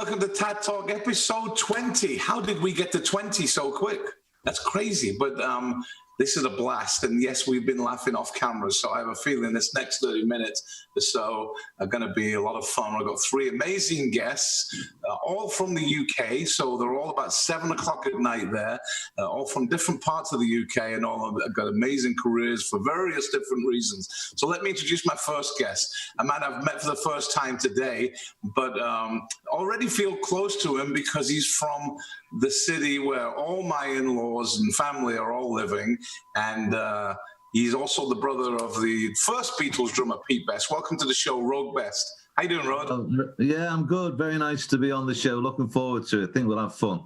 welcome to Tad Talk episode 20. How did we get to 20 so quick? That's crazy, but this is a blast. And yes, we've been laughing off camera, so I have a feeling this next 30 minutes or so are going to be a lot of fun. I've got three amazing guests, all from the UK, so they're all about 7 o'clock at night there, all from different parts of the UK, and all have got amazing careers for various different reasons. So let me introduce my first guest, a man I've met for the first time today, but already feel close to him because he's from the city where all my in-laws and family are all living, and he's also the brother of the first Beatles drummer, Pete Best. Welcome to the show, Roag Best. How you doing, Rod? Yeah, I'm good. Very nice to be on the show. Looking forward to it. I think we'll have fun.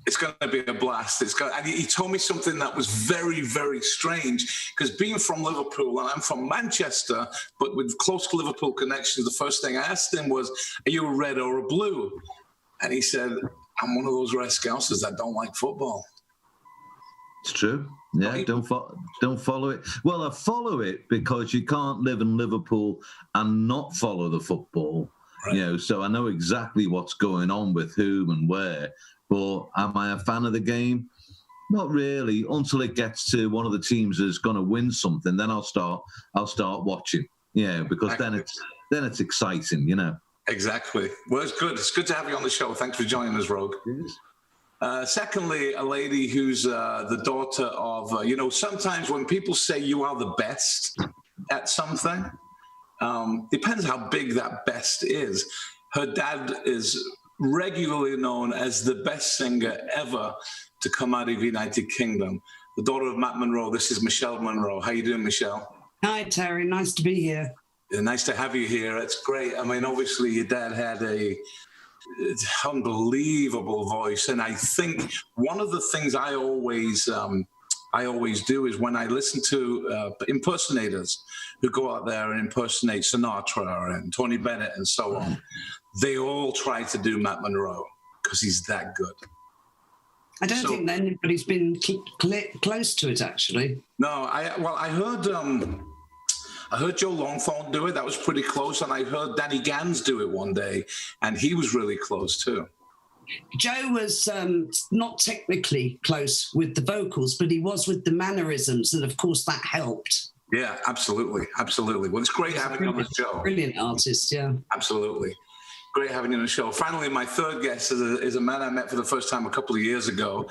It's going to be a blast. And he told me something that was very, very strange, because being from Liverpool, and I'm from Manchester, but with close Liverpool connections, the first thing I asked him was, are you a red or a blue? And he said, I'm one of those red scousers that don't like football. It's true. Yeah, right? Don't follow it. Well, I follow it because you can't live in Liverpool and not follow the football. Right. You know, so I know exactly what's going on with whom and where. But am I a fan of the game? Not really. Until it gets to one of the teams that's going to win something, then I'll start watching. Yeah, because exactly. then it's exciting. You know. Exactly. Well, it's good. It's good to have you on the show. Thanks for joining us, Roag. Yes. Secondly, a lady who's the daughter of, sometimes when people say you are the best at something, depends how big that best is. Her dad is regularly known as the best singer ever to come out of the United Kingdom. The daughter of Matt Monro, this is Michele Monro. How you doing, Michele? Hi, Terry. Nice to be here. Nice to have you here. It's great. I mean, obviously, your dad had a unbelievable voice, and I think one of the things I always do is when I listen to impersonators who go out there and impersonate Sinatra and Tony Bennett and so on, they all try to do Matt Monro because he's that good. I don't think that anybody's been close to it, actually. No, I heard Joe Longthorne do it. That was pretty close. And I heard Danny Gans do it one day, and he was really close too. Joe was not technically close with the vocals, but he was with the mannerisms, and of course that helped. Yeah, absolutely. Absolutely. Well, it's great having you on the show. Brilliant artist, yeah. Absolutely. Great having you on the show. Finally, my third guest is a man I met for the first time a couple of years ago.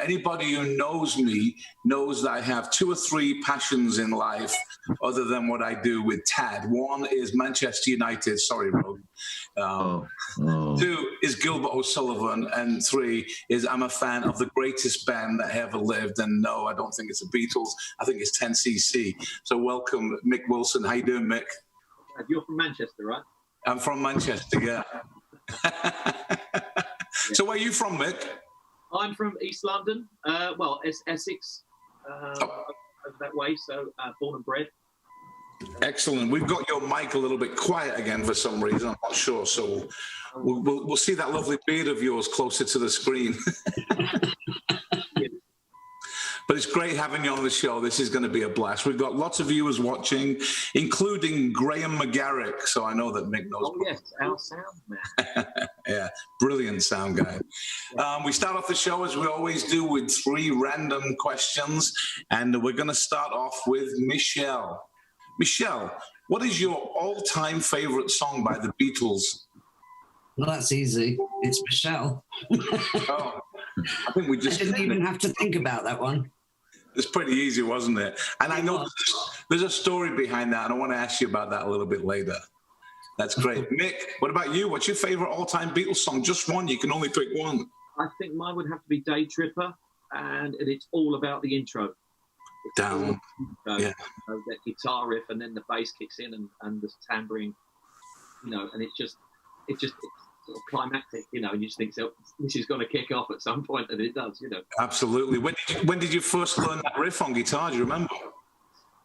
Anybody who knows me knows that I have 2 or 3 passions in life other than what I do with Tad. One is Manchester United. Sorry, Roag. 2 is Gilbert O'Sullivan. And 3 is I'm a fan of the greatest band that ever lived. And no, I don't think it's the Beatles. I think it's 10cc. So welcome, Mick Wilson. How you doing, Mick? You're from Manchester, right? I'm from Manchester, yeah. So where are you from, Mick? I'm from East London, Essex, over that way, so born and bred. Excellent. We've got your mic a little bit quiet again for some reason, I'm not sure, so we'll see that lovely beard of yours closer to the screen. But it's great having you on the show. This is going to be a blast. We've got lots of viewers watching, including Graham McGarrick. So I know that Mick knows. Oh, yes, our sound man. Yeah, brilliant sound guy. We start off the show, as we always do, with 3 random questions. And we're going to start off with Michele. Michele, what is your all-time favorite song by the Beatles? Well, that's easy. It's Michele. Oh, I think we just... I didn't even have to think about that one. It's pretty easy, wasn't it? And I know there's a story behind that, and I want to ask you about that a little bit later. That's great. Mick, what about you? What's your favorite all-time Beatles song? Just one. You can only pick one. I think mine would have to be Day Tripper, and it's all about the intro. Down. Yeah. That guitar riff, and then the bass kicks in, and the tambourine, and it's sort of climactic, and you just think, so this is going to kick off at some point, and it does, Absolutely. When did you first learn that riff on guitar? Do you remember?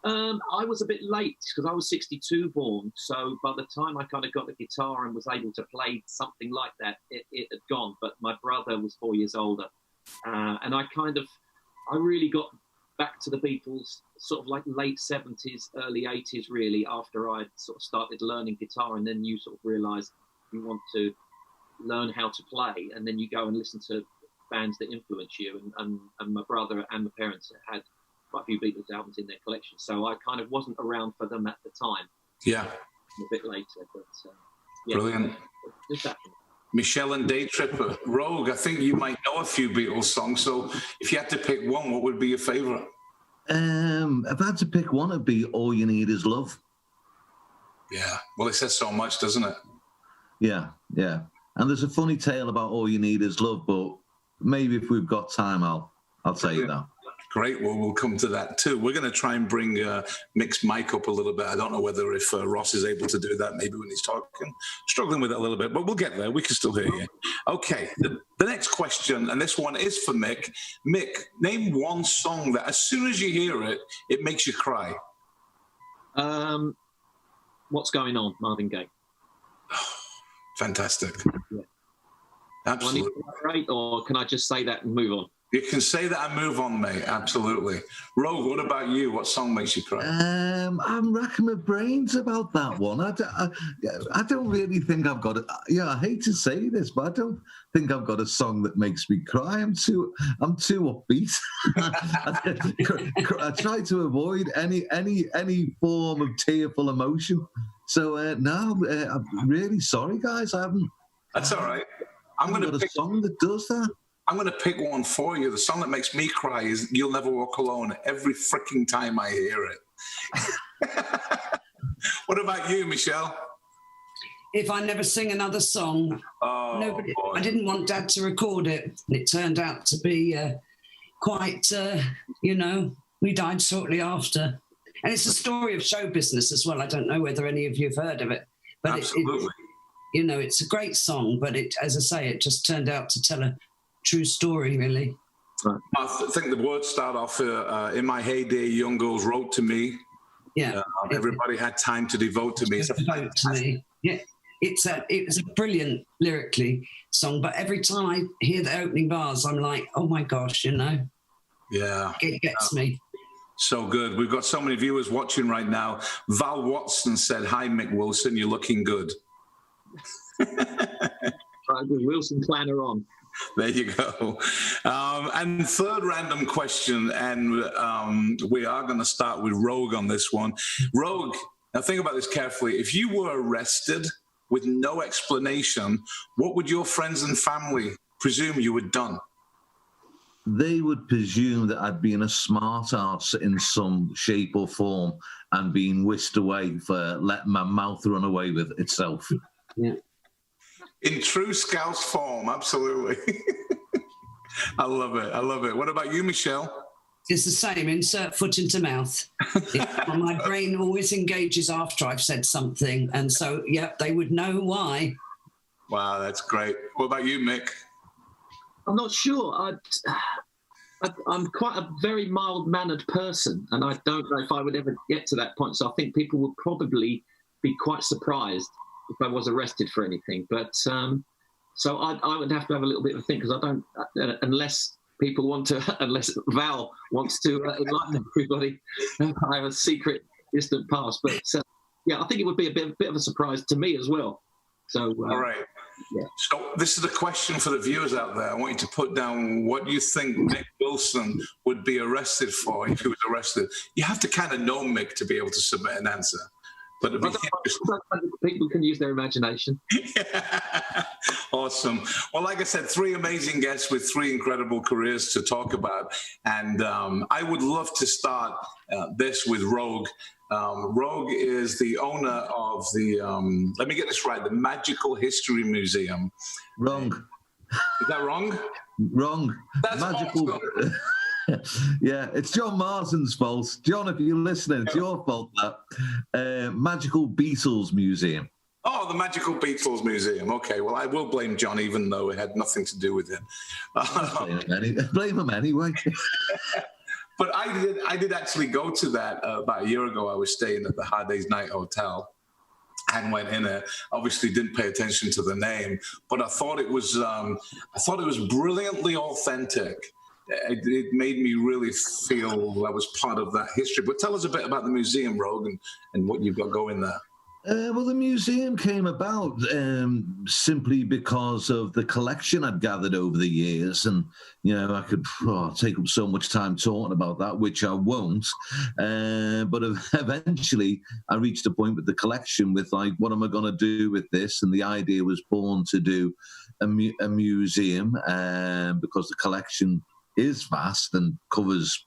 I was a bit late because I was 62 born, so by the time I kind of got the guitar and was able to play something like that, it had gone. But my brother was 4 years older, and I really got back to the Beatles sort of like late 70s, early 80s, really, after I'd sort of started learning guitar, and then you sort of realise you want to learn how to play, and then you go and listen to bands that influence you. And my brother and my parents had quite a few Beatles albums in their collection, so I kind of wasn't around for them at the time. Yeah, a bit later, but yeah, brilliant. Michelle and Day Tripper. Roag, I think you might know a few Beatles songs, so if you had to pick one, what would be your favourite? If I had to pick one, it'd be All You Need Is Love. Yeah, well, it says so much, doesn't it? Yeah. And there's a funny tale about All You Need Is Love, but maybe if we've got time, I'll tell you that. Great. Well, we'll come to that too. We're going to try and bring Mick's mic up a little bit. I don't know whether if Ross is able to do that, maybe when he's talking. Struggling with it a little bit, but we'll get there. We can still hear you. Okay. The next question, and this one is for Mick. Mick, name one song that as soon as you hear it, it makes you cry. What's Going On, Marvin Gaye. Fantastic. Yeah. Absolutely. Do I need to elaborate, or can I just say that and move on? You can say that and move on, mate. Absolutely. Roag, what about you? What song makes you cry? I'm racking my brains about that one. I don't really think I've got it. Yeah, I hate to say this, but I don't think I've got a song that makes me cry. I'm too upbeat. I try to avoid any form of tearful emotion. So no, I'm really sorry, guys. I haven't. That's all right. I'm going to pick a song that does that. I'm going to pick one for you. The song that makes me cry is You'll Never Walk Alone every freaking time I hear it. What about you, Michelle? If I Never Sing Another Song. I didn't want Dad to record it. It turned out to be quite, we died shortly after. And it's a story of show business as well. I don't know whether any of you have heard of it. But absolutely. It's a great song, but it, as I say, it just turned out to tell a true story, really. Right. I think the words start off, in my heyday, young girls wrote to me. Yeah. Everybody had time to devote to me. Yeah. It was a brilliant lyrically song, but every time I hear the opening bars, I'm like, oh my gosh, Yeah. It gets me. So good. We've got so many viewers watching right now. Val Watson said, hi, Mick Wilson, you're looking good. Right, with Wilson Planner on. There you go. And third random question, and we are going to start with Roag on this one. Roag, now think about this carefully. If you were arrested with no explanation, what would your friends and family presume you had done? They would presume that I'd been a smart arse in some shape or form and been whisked away for letting my mouth run away with itself. Yeah. In true Scouse form, absolutely. I love it. I love it. What about you, Michelle? It's the same. Insert foot into mouth. My brain always engages after I've said something. And so, they would know why. Wow, that's great. What about you, Mick? I'm not sure. I'm quite a very mild-mannered person, and I don't know if I would ever get to that point. So I think people would probably be quite surprised if I was arrested for anything. But so I would have to have a little bit of a think, because I don't, unless people want to, unless Val wants to enlighten everybody, I have a secret distant past. But I think it would be a bit of a surprise to me as well. So all right. Yeah. So this is a question for the viewers out there. I want you to put down what you think Mick Wilson would be arrested for if he was arrested. You have to kind of know Mick to be able to submit an answer. But people can use their imagination. Yeah. Awesome. Well, like I said, 3 amazing guests with 3 incredible careers to talk about. And I would love to start this with Roag. Roag is the owner of the, let me get this right, the Magical History Museum. Wrong. Is that wrong? Wrong. That's Magical. awesome. Yeah, it's John Marsden's fault. John, if you're listening, it's your fault, that. Magical Beatles Museum. Oh, the Magical Beatles Museum. Okay, well, I will blame John, even though it had nothing to do with him. Blame him anyway. But I did actually go to that about a year ago. I was staying at the Hard Day's Night Hotel and went in it. Obviously didn't pay attention to the name, but I thought it was brilliantly authentic. It made me really feel I was part of that history. But tell us a bit about the museum, Roag, and what you've got going there. Well, the museum came about simply because of the collection I'd gathered over the years. And, I could take up so much time talking about that, which I won't. But eventually I reached a point with the collection with, like, what am I going to do with this? And the idea was born to do a museum because the collection is vast and covers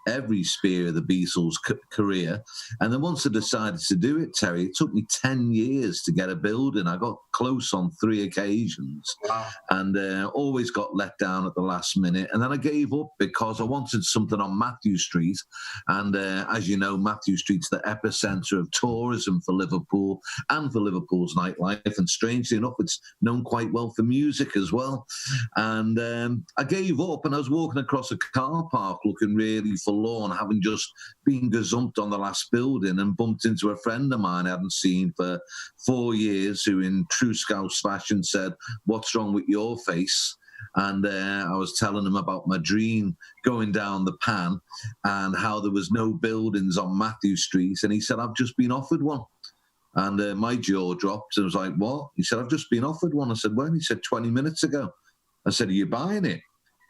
every sphere of the Beatles' career. And then once I decided to do it, Terry, it took me 10 years to get a building. I got close on 3 occasions. Wow. And always got let down at the last minute. And then I gave up because I wanted something on Matthew Street. And as you know, Matthew Street's the epicenter of tourism for Liverpool and for Liverpool's nightlife. And strangely enough, it's known quite well for music as well. And I gave up, and I was walking across a car park looking really forlorn, having just been gazumped on the last building, and bumped into a friend of mine I hadn't seen for 4 years, who in true Scouse fashion said, "What's wrong with your face?" And I was telling him about my dream going down the pan and how there was no buildings on Matthew Street. And he said, "I've just been offered one." And my jaw dropped. I was like, "What?" He said, "I've just been offered one." I said, "When?" He said, 20 minutes ago. I said, "Are you buying it?"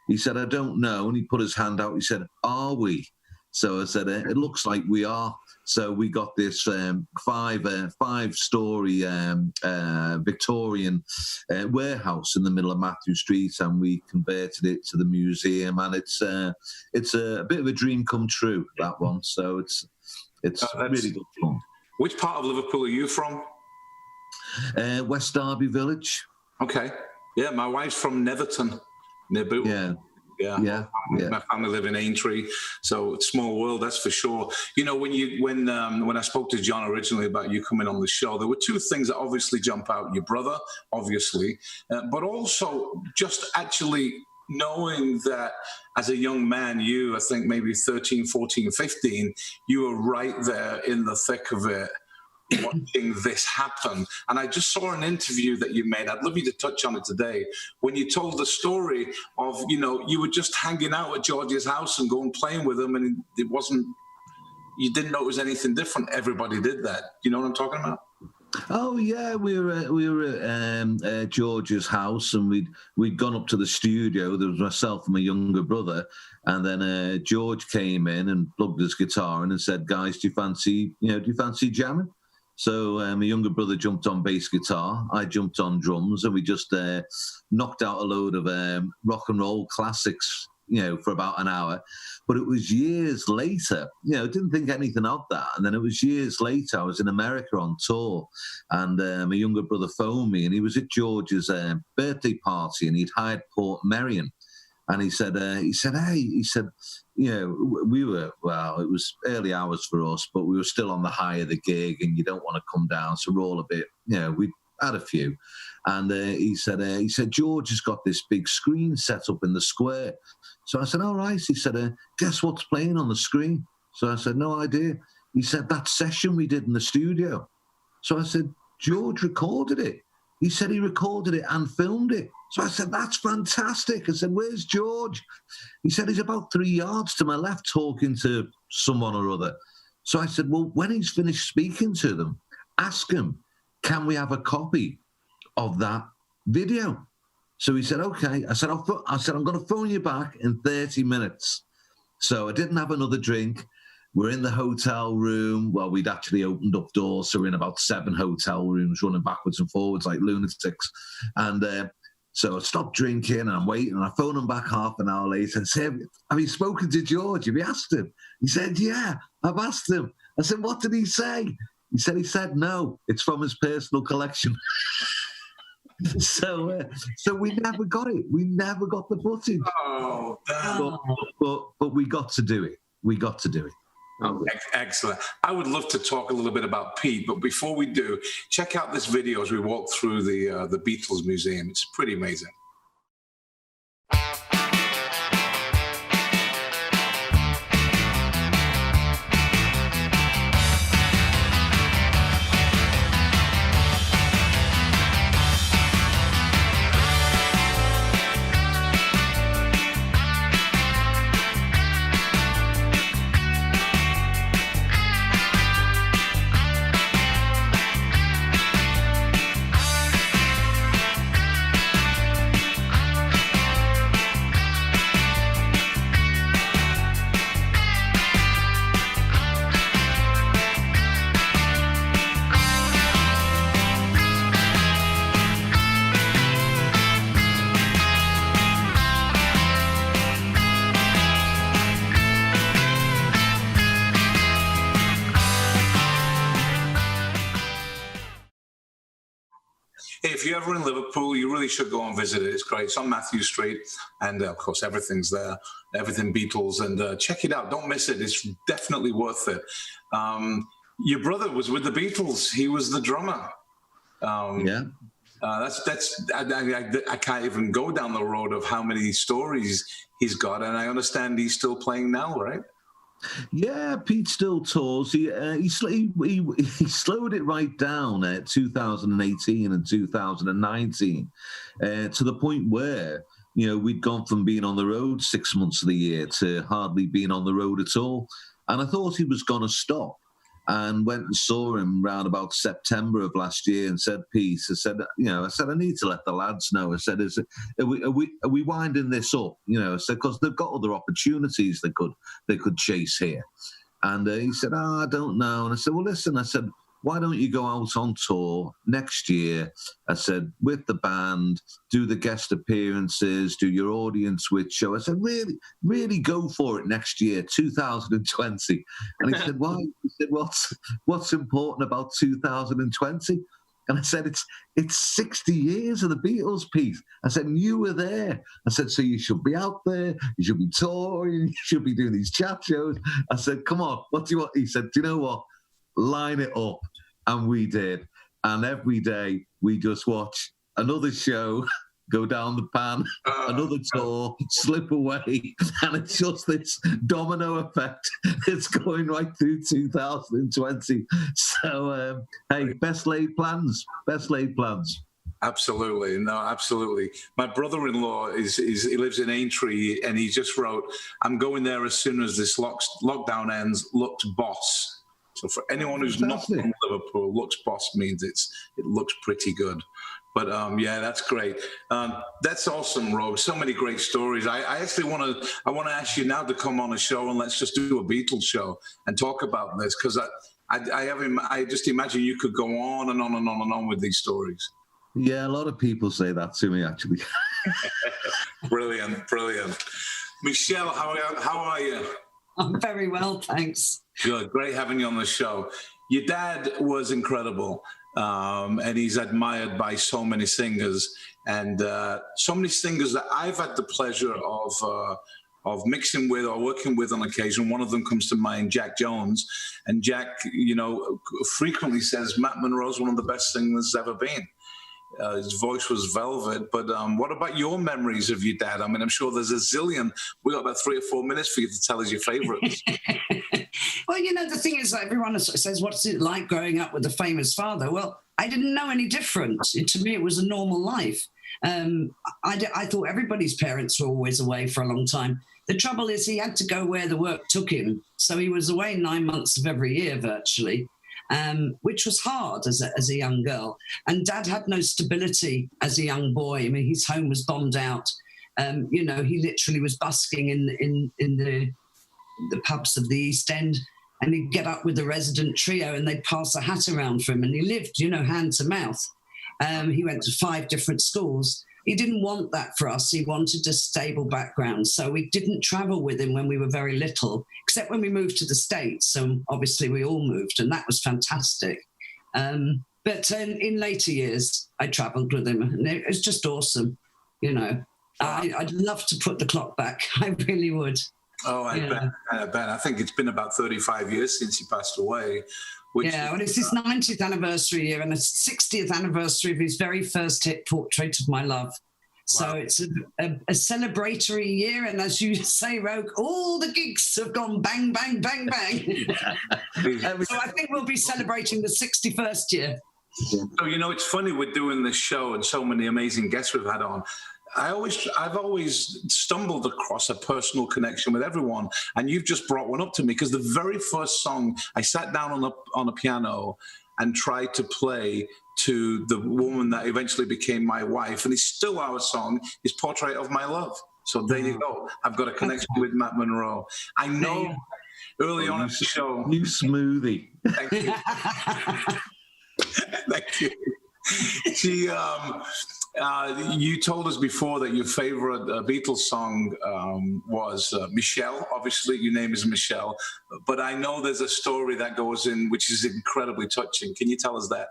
He said, "I don't know." And he put his hand out. He said, "Are we?" So I said, "It looks like we are." So we got this five-story Victorian warehouse in the middle of Matthew Street, and we converted it to the museum. And it's a bit of a dream come true, that one. So it's really good fun. Which part of Liverpool are you from? West Derby Village. Okay. Yeah, my wife's from Netherton. Near Bootle. Yeah. My family live in Aintree, so it's small world, that's for sure. When I spoke to John originally about you coming on the show, there were 2 things that obviously jump out. Your brother, obviously, but also just actually knowing that as a young man, I think maybe 13, 14, 15, you were right there in the thick of it, watching this happen. And I just saw an interview that you made. I'd love you to touch on it today, when you told the story of, you were just hanging out at George's house and going playing with him, and you didn't know it was anything different. Everybody did that. You know what I'm talking about? Oh yeah, we were at George's house, and we'd gone up to the studio. There was myself and my younger brother, and then George came in and plugged his guitar in and said, "Guys, do you fancy jamming?" So my younger brother jumped on bass guitar, I jumped on drums, and we just knocked out a load of rock and roll classics, for about an hour. But it was years later, didn't think anything of that. And then it was years later, I was in America on tour, and my younger brother phoned me, and he was at George's birthday party, and he'd hired Port Merion. And he said, we were, it was early hours for us, but we were still on the high of the gig, and you don't want to come down. So we're all a bit, we had a few. And he said, "George has got this big screen set up in the square." So I said, "All right." He said, "Guess what's playing on the screen?" So I said, "No idea." He said, "That session we did in the studio." So I said, "George recorded it." He said he recorded it and filmed it. So I said, "That's fantastic." I said, "Where's George?" He said, "He's about 3 yards to my left talking to someone or other." So I said, "Well, when he's finished speaking to them, ask him, can we have a copy of that video?" So he said, "Okay." I said, "I'm going to phone you back in 30 minutes. So I didn't have another drink. We're in the hotel room. Well, we'd actually opened up doors, so we're in about 7 hotel rooms, running backwards and forwards like lunatics. And so I stopped drinking, and I'm waiting, and I phone him back half an hour later and said, "Have you spoken to George? Have you asked him?" He said, "Yeah, I've asked him." I said, "What did he say?" He said, "No, it's from his personal collection." So we never got it. We never got the footage. Oh, but we got to do it. Oh, excellent. I would love to talk a little bit about Pete, but before we do, check out this video as we walk through the Beatles Museum. It's pretty amazing. if you're ever in Liverpool, you really should go and visit it. It's great. It's on Matthew Street, and of course, everything's there. Everything Beatles, and check it out. Don't miss it. It's definitely worth it. Your brother was with the Beatles. He was the drummer. Yeah. I can't even go down the road of how many stories he's got, and I understand he's still playing now, right? Yeah, Pete still tours. He slowed it right down at 2018 and 2019 to the point where, you know, we'd gone from being on the road 6 months of the year to hardly being on the road at all. And I thought he was going to stop, and went and saw him around about September of last year and said, Pete, I said, I need to let the lads know. I said, are we winding this up? You know, I said, because they've got other opportunities they could chase here. And he said, I don't know. And I said, well, listen, I said, why don't you go out on tour next year? I said, with the band, do the guest appearances, do your audience with show. I said, really go for it next year, 2020. And he said, why? He said, what's important about 2020? And I said, it's 60 years of the Beatles, Pete. I said, and you were there. I said, so you should be out there. You should be touring. You should be doing these chat shows. I said, come on, what do you want? He said, do you know what? Line it up. And we did. And every day we just watch another show go down the pan, another tour, slip away. And it's just this domino effect that's going right through 2020. So, hey, best laid plans. Best laid plans. Absolutely. No, absolutely. My brother-in-law he lives in Aintree, and he just wrote, I'm going there as soon as this lockdown ends. Looked boss. So for anyone who's not from Liverpool, looks boss means it looks pretty good. But yeah, that's great. That's awesome, Roag. So many great stories. I actually want to ask you now to come on a show, and let's just do a Beatles show and talk about this, because I just imagine you could go on and on and on and on with these stories. Yeah, a lot of people say that to me, actually. Brilliant. Michele, how are you? I'm very well, thanks. Good. Great having you on the show. Your dad was incredible, and he's admired by so many singers, and so many singers that I've had the pleasure of mixing with or working with on occasion. One of them comes to mind, Jack Jones. And Jack, you know, frequently says Matt Monro's one of the best singers ever been. His voice was velvet. But what about your memories of your dad? I mean, I'm sure there's a zillion. We got about 3 or 4 minutes for you to tell us your favorites. Well, you know, the thing is, everyone says, what's it like growing up with a famous father? Well, I didn't know any different. To me, it was a normal life. I thought everybody's parents were always away for a long time. The trouble is he had to go where the work took him. So he was away 9 months of every year virtually, which was hard as a young girl. And Dad had no stability as a young boy. I mean, his home was bombed out. You know, he literally was busking in the pubs of the East End, and he'd get up with the resident trio and they'd pass a hat around for him, and he lived, you know, hand to mouth. He went to 5 different schools. He didn't want that for us. He wanted a stable background. So we didn't travel with him when we were very little, except when we moved to the States. So obviously we all moved, and that was fantastic. But in later years, I traveled with him, and it was just awesome. You know, I'd love to put the clock back. I really would. Oh, I bet. I think it's been about 35 years since he passed away. Well, it's his 90th anniversary year and the 60th anniversary of his very first hit, Portrait of My Love. So wow. It's a celebratory year. And as you say, Roag, all the gigs have gone bang, bang, bang, bang. So I think we'll be celebrating the 61st year. So, you know, it's funny, we're doing this show and so many amazing guests we've had on. I've always stumbled across a personal connection with everyone, and you've just brought one up to me, because the very first song I sat down on a piano and tried to play to the woman that eventually became my wife, and it's still our song, is Portrait of My Love. So there you go. I've got a connection with Matt Monro. I know early on in the show. You smoothie. Thank you. Thank you. You told us before that your favorite Beatles song was Michele. Obviously, your name is Michele, but I know there's a story that goes in which is incredibly touching. Can you tell us that?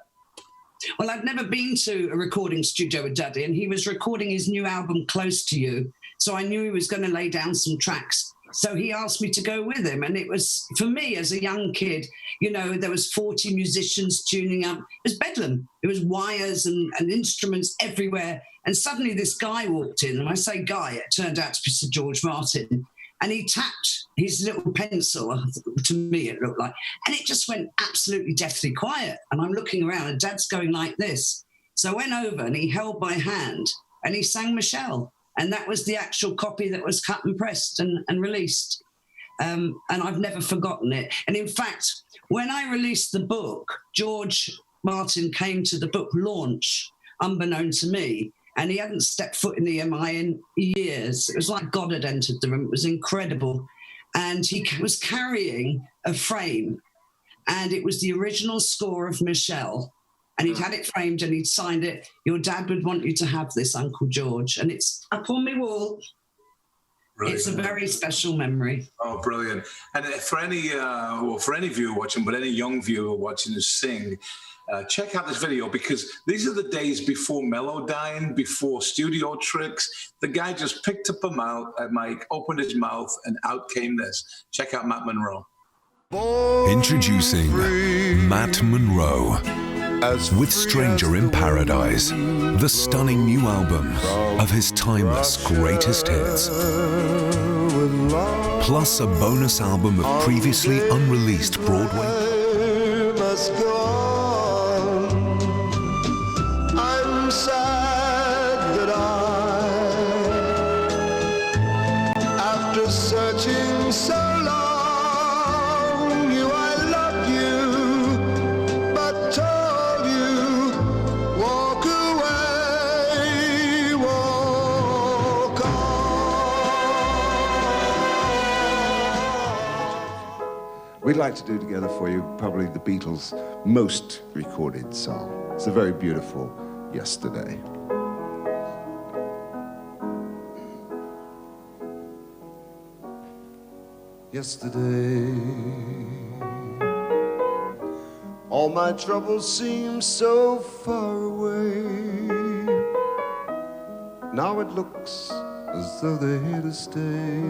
Well, I'd never been to a recording studio with Daddy, and he was recording his new album, Close to You. So I knew he was going to lay down some tracks. So he asked me to go with him. And it was, for me as a young kid, you know, there was 40 musicians tuning up. It was bedlam. It was wires and instruments everywhere. And suddenly this guy walked in. And I say guy, it turned out to be Sir George Martin. And he tapped his little pencil, to me it looked like, and it just went absolutely deathly quiet. And I'm looking around and Dad's going like this. So I went over and he held my hand and he sang Michele. And that was the actual copy that was cut and pressed and released. And I've never forgotten it. And in fact, when I released the book, George Martin came to the book launch, unbeknown to me, and he hadn't stepped foot in the EMI in years. It was like God had entered the room. It was incredible. And he was carrying a frame, and it was the original score of Michele. And he'd had it framed and he'd signed it. Your dad would want you to have this, Uncle George. And it's up on my wall. Brilliant. It's a very special memory. Oh, brilliant. And for any viewer watching, but any young viewer watching us sing, check out this video, because these are the days before Melodyne, before studio tricks. The guy just picked up a mic, opened his mouth, and out came this. Check out Matt Monro. Introducing Matt Monro with Stranger in Paradise, the stunning new album of his timeless greatest hits. Plus a bonus album of previously unreleased Broadway. I'm sad that after searching so long, knew I loved you, but told you, walk away, walk on. We'd like to do together for you probably the Beatles' most recorded song. It's a very beautiful Yesterday. Yesterday, all my troubles seem so far away. Now it looks as though they're here to stay.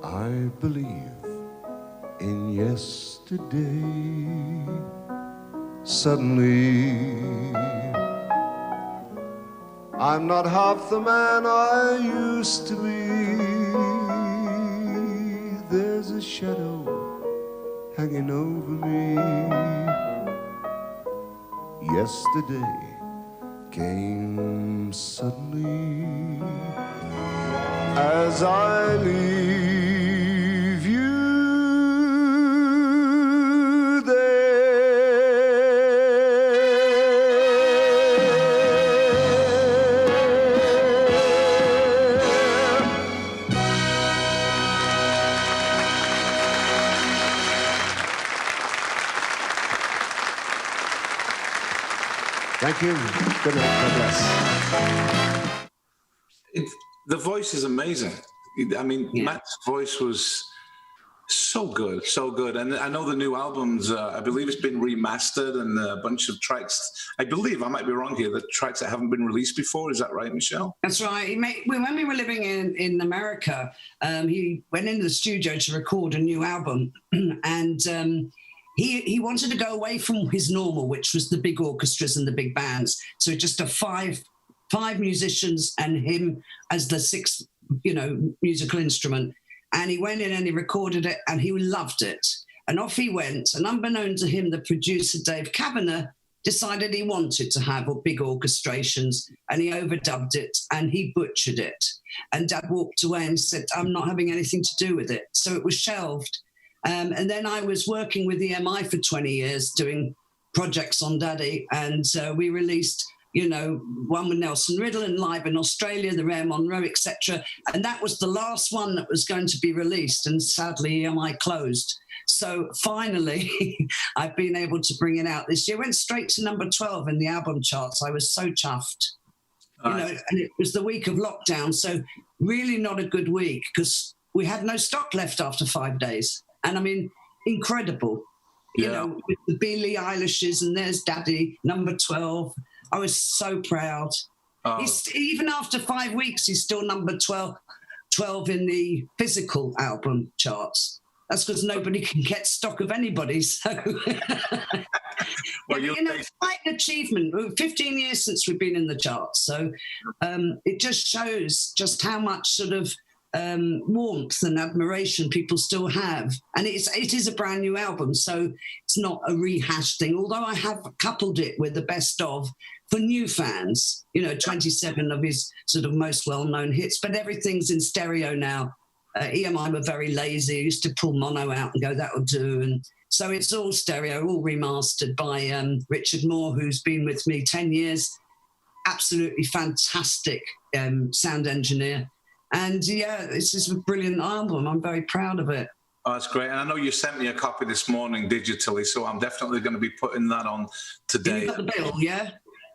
I believe in yesterday. Suddenly, I'm not half the man I used to be. There's a shadow hanging over me. Yesterday came suddenly as I leave you there. Thank you. Good night. God bless. The voice is amazing. I mean, yeah. Matt's voice was so good, so good. And I know the new albums, I believe it's been remastered, and a bunch of tracks, I believe, I might be wrong here, the tracks that haven't been released before. Is that right, Michele? That's right. When we were living in America, he went into the studio to record a new album. And he wanted to go away from his normal, which was the big orchestras and the big bands. So just a five musicians and him as the sixth, musical instrument. And he went in and he recorded it and he loved it. And off he went. And unbeknown to him, the producer, Dave Kavanagh, decided he wanted to have big orchestrations, and he overdubbed it and he butchered it. And Dad walked away and said, I'm not having anything to do with it. So it was shelved. And then I was working with the EMI for 20 years doing projects on Daddy. And we released, one with Nelson Riddle and live in Australia, the Rare Monroe, etc. And that was the last one that was going to be released. And sadly, EMI closed. So finally, I've been able to bring it out this year. Went straight to number 12 in the album charts. I was so chuffed. And it was the week of lockdown. So really not a good week because we had no stock left after 5 days. And I mean, incredible. you know, with the Billie Eilishes, and there's Daddy, number 12. I was so proud. Even after 5 weeks, he's still number 12 in the physical album charts. That's because nobody can get stock of anybody. So, well, it's quite an achievement. 15 years since we've been in the charts. So it just shows just how much sort of warmth and admiration people still have. And it is a brand new album, so it's not a rehashed thing, although I have coupled it with the best of for new fans, 27 of his sort of most well-known hits, but everything's in stereo now. EMI were very lazy, used to pull mono out and go, that'll do. And so it's all stereo, all remastered by Richard Moore, who's been with me 10 years. Absolutely fantastic sound engineer. And yeah, this is a brilliant album. I'm very proud of it. Oh, that's great. And I know you sent me a copy this morning digitally, so I'm definitely going to be putting that on today. You got the bill, yeah?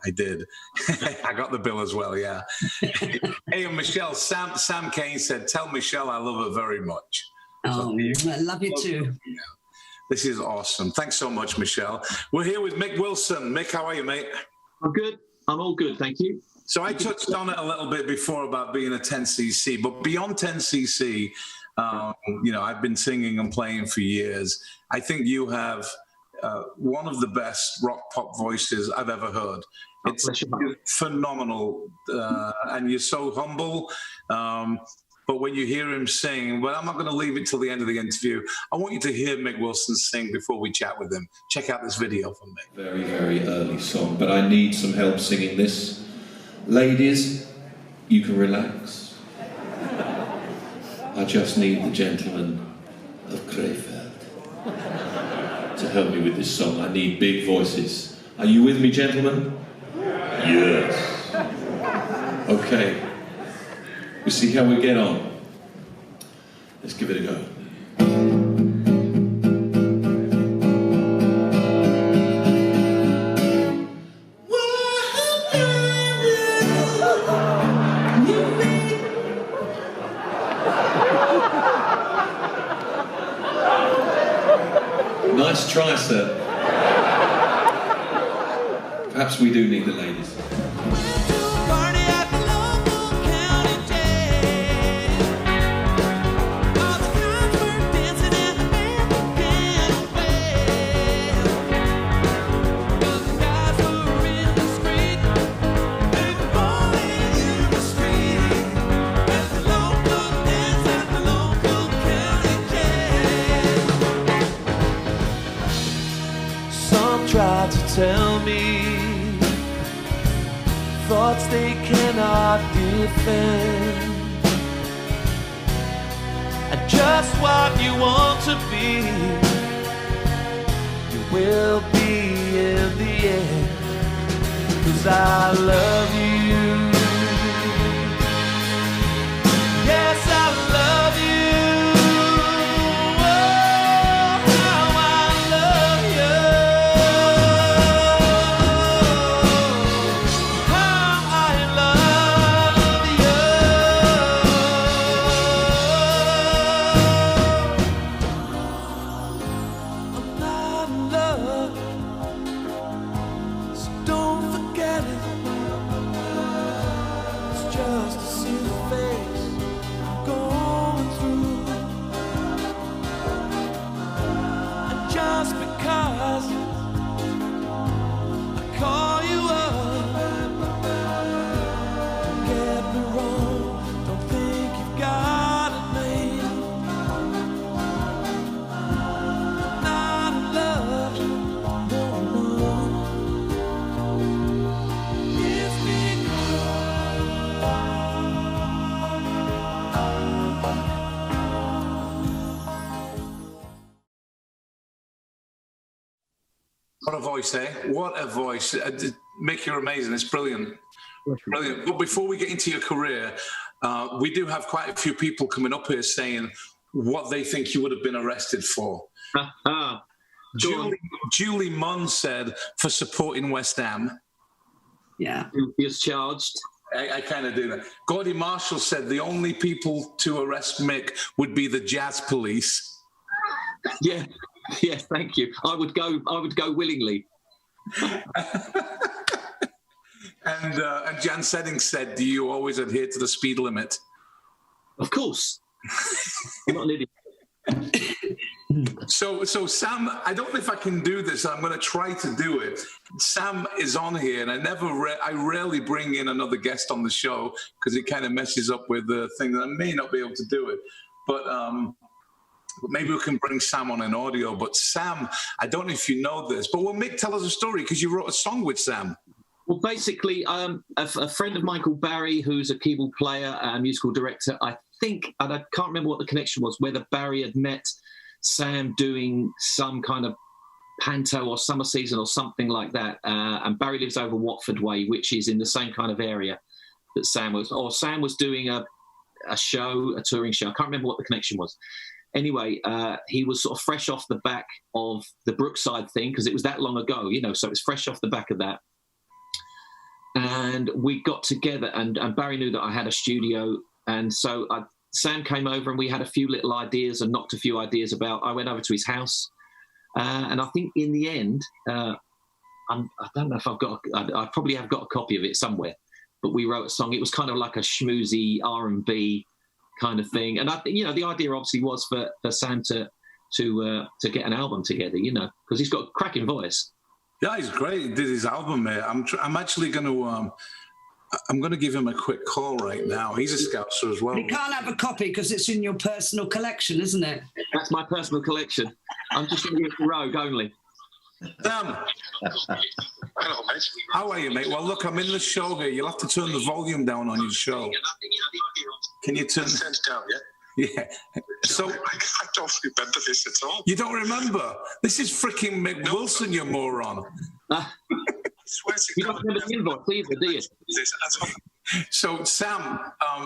I did. I got the bill as well, yeah. Hey, and Michelle, Sam Kane said, tell Michelle I love her very much. Oh, I love you too. Yeah. This is awesome. Thanks so much, Michelle. We're here with Mick Wilson. Mick, how are you, mate? I'm good. I'm all good, thank you. So I touched on it a little bit before about being a 10cc, but beyond 10cc, I've been singing and playing for years. I think you have one of the best rock pop voices I've ever heard. It's phenomenal, and you're so humble. But when you hear him sing, well, I'm not going to leave it till the end of the interview. I want you to hear Mick Wilson sing before we chat with him. Check out this video from Mick. Very, very early song, but I need some help singing this. Ladies, you can relax. I just need the gentleman of Krefeld to help me with this song. I need big voices. Are you with me, gentlemen? Yes. Okay. We'll see how we get on. Let's give it a go. Nice try, sir. Perhaps we do need the ladies. Try to tell me thoughts they cannot defend, and just what you want to be, you will be in the end, 'cause I love you. Yes, I love you. What a voice, eh? What a voice. Mick, you're amazing. It's brilliant. Brilliant. But before we get into your career, we do have quite a few people coming up here saying what they think you would have been arrested for. Julie Munn said for supporting West Ham. Yeah. He was charged. I kind of do that. Gordy Marshall said the only people to arrest Mick would be the jazz police. Yeah. Yes, thank you. I would go willingly. And Jan Sedding said, do you always adhere to the speed limit? Of course. I'm not an idiot. So Sam, I don't know if I can do this. I'm going to try to do it. Sam is on here, and I rarely bring in another guest on the show because it kind of messes up with the thing that I may not be able to do it. But maybe we can bring Sam on in audio. But Sam, I don't know if you know this, but will Mick tell us a story because you wrote a song with Sam? Well, basically, a friend of mine called Barry, who's a keyboard player and musical director, I think, and I can't remember what the connection was, whether Barry had met Sam doing some kind of panto or summer season or something like that. And Barry lives over Watford Way, which is in the same kind of area that Sam was. Or Sam was doing a touring show. I can't remember what the connection was. Anyway, he was sort of fresh off the back of the Brookside thing because it was that long ago, so it was fresh off the back of that. And we got together, and Barry knew that I had a studio. And so Sam came over and we had a few little ideas and knocked a few ideas about. I went over to his house. And I think in the end, I don't know if I probably have got a copy of it somewhere, but we wrote a song. It was kind of like a schmoozy R&B kind of thing. And the idea obviously was for Sam to get an album together, because he's got a cracking voice. Yeah, he's great. He did his album, mate. I'm actually going to I'm going to give him a quick call right now. He's a Scouser as well. But you can't have a copy because it's in your personal collection, isn't it? That's my personal collection. I'm just going to give it to Roag only. Sam. Hello, mate. How are you, mate? Well, look, I'm in the show here. You'll have to turn the volume down on your show. Can you turn it down, yeah? Yeah. So I don't remember this at all. You don't remember? This is freaking Mick Wilson, you moron. I swear to you God. don't remember the invoice either, do you? So, Sam,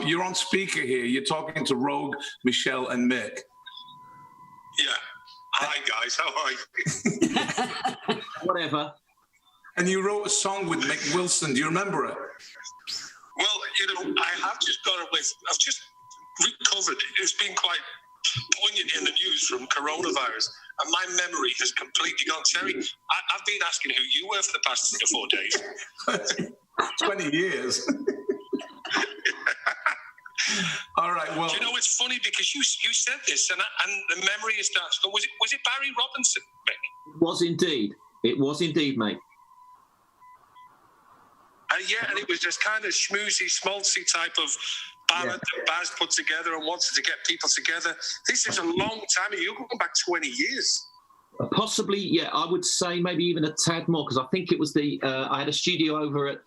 you're on speaker here. You're talking to Roag, Michele, and Mick. Yeah. Hi, guys. How are you? Whatever. And you wrote a song with Mick Wilson. Do you remember it? Well, I have just got away. I've just recovered. It's been quite poignant in the news from coronavirus, and my memory has completely gone. Terry, I've been asking who you were for the past 4 days. 20 years. All right, well... Do you know, it's funny because you said this, and the memory is that. Was it Barry Robinson, Mick? It was indeed. It was indeed, mate. Yeah, and it was this kind of schmoozy, schmaltzy type of ballad that Baz put together and wanted to get people together. This is a long time. You're going back 20 years. Possibly, yeah. I would say maybe even a tad more because I think it was I had a studio over at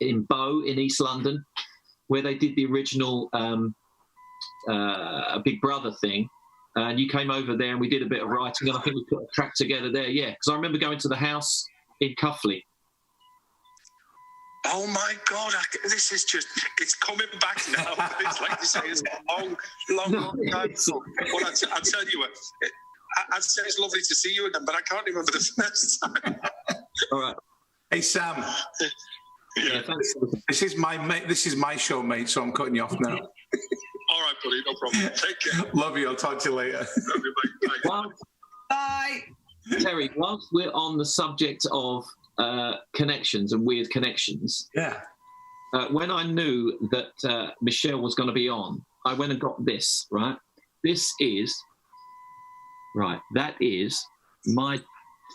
in Bow in East London where they did the original Big Brother thing. And you came over there and we did a bit of writing and I think we put a track together there, yeah. Because I remember going to the house in Cuffley. Oh my God! This is just—it's coming back now. It's like you say, it's a long time. Well, I tell you what, I'd say it's lovely to see you again, but I can't remember the first time. All right. Hey Sam. Yeah. This is my mate. This is my show, mate. So I'm cutting you off now. All right, buddy. No problem. Take care. Love you. I'll talk to you later. Love you, mate. Bye. Bye. Terry, whilst we're on the subject of connections and weird connections. Yeah. When I knew that Michele was going to be on, I went and got this, right? That is my,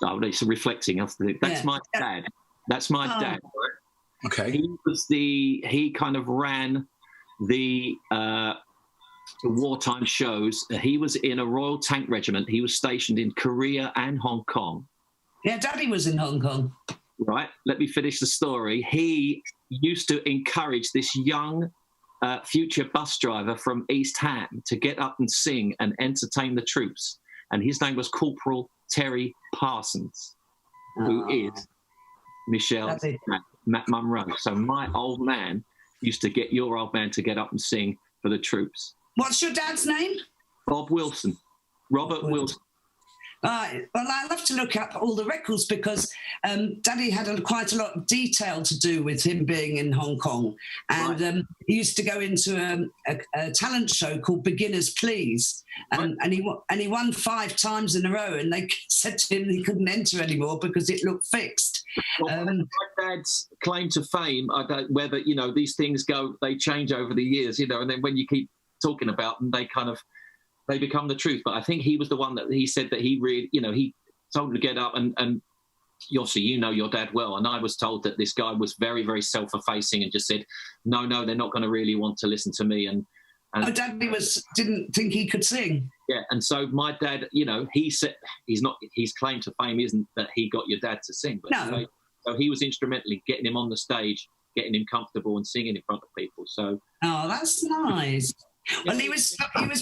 it's reflecting. That's my dad. That's my dad. Okay. He kind of ran the wartime shows. He was in a Royal Tank Regiment. He was stationed in Korea and Hong Kong. Yeah, Daddy was in Hong Kong. Right, let me finish the story. He used to encourage this young future bus driver from East Ham to get up and sing and entertain the troops. And his name was Corporal Terry Parsons, who is Michele's Matt Monro. So my old man used to get your old man to get up and sing for the troops. What's your dad's name? Robert Wilson. Well, I love to look up all the records because Daddy had quite a lot of detail to do with him being in Hong Kong. And he used to go into a talent show called Beginners Please. And he won 5 times in a row. And they said to him he couldn't enter anymore because it looked fixed. Well, my dad's claim to fame, I don't, whether, you know, these things they change over the years, you know, and then when you keep talking about them, they become the truth. But I think he was the one that he said that he really, you know, he told him to get up and obviously you know your dad well, and I was told that this guy was very, very self-effacing and just said, no, they're not going to really want to listen to me. And Daddy didn't think he could sing. Yeah, and so my dad, you know, he said his claim to fame isn't that he got your dad to sing, but no. So he was instrumental in getting him on the stage, getting him comfortable and singing in front of people. So that's nice. Well, he was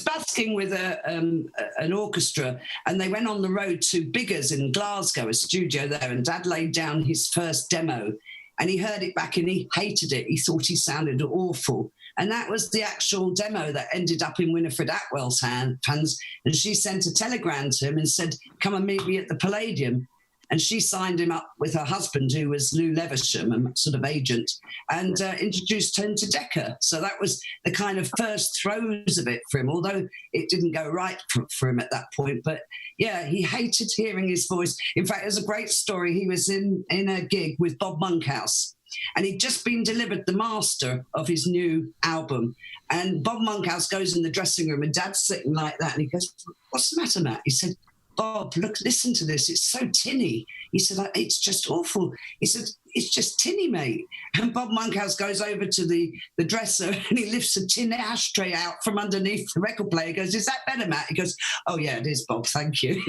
basking with an orchestra, and they went on the road to Biggers in Glasgow, a studio there, and Dad laid down his first demo, and he heard it back and he hated it. He thought he sounded awful. And that was the actual demo that ended up in Winifred Atwell's hands, and she sent a telegram to him and said, come and meet me at the Palladium. And she signed him up with her husband, who was Lou Leversham, a sort of agent, and introduced him to Decca. So that was the kind of first throes of it for him, although it didn't go right for him at that point. But, yeah, he hated hearing his voice. In fact, there's a great story. He was in a gig with Bob Monkhouse, and he'd just been delivered the master of his new album. And Bob Monkhouse goes in the dressing room, and Dad's sitting like that, and he goes, what's the matter, Matt? He said, Bob, look, listen to this. It's so tinny. He said, it's just awful. He said, it's just tinny, mate. And Bob Monkhouse goes over to the dresser and he lifts a tin ashtray out from underneath the record player. He goes, is that better, Matt? He goes, oh, yeah, it is, Bob. Thank you.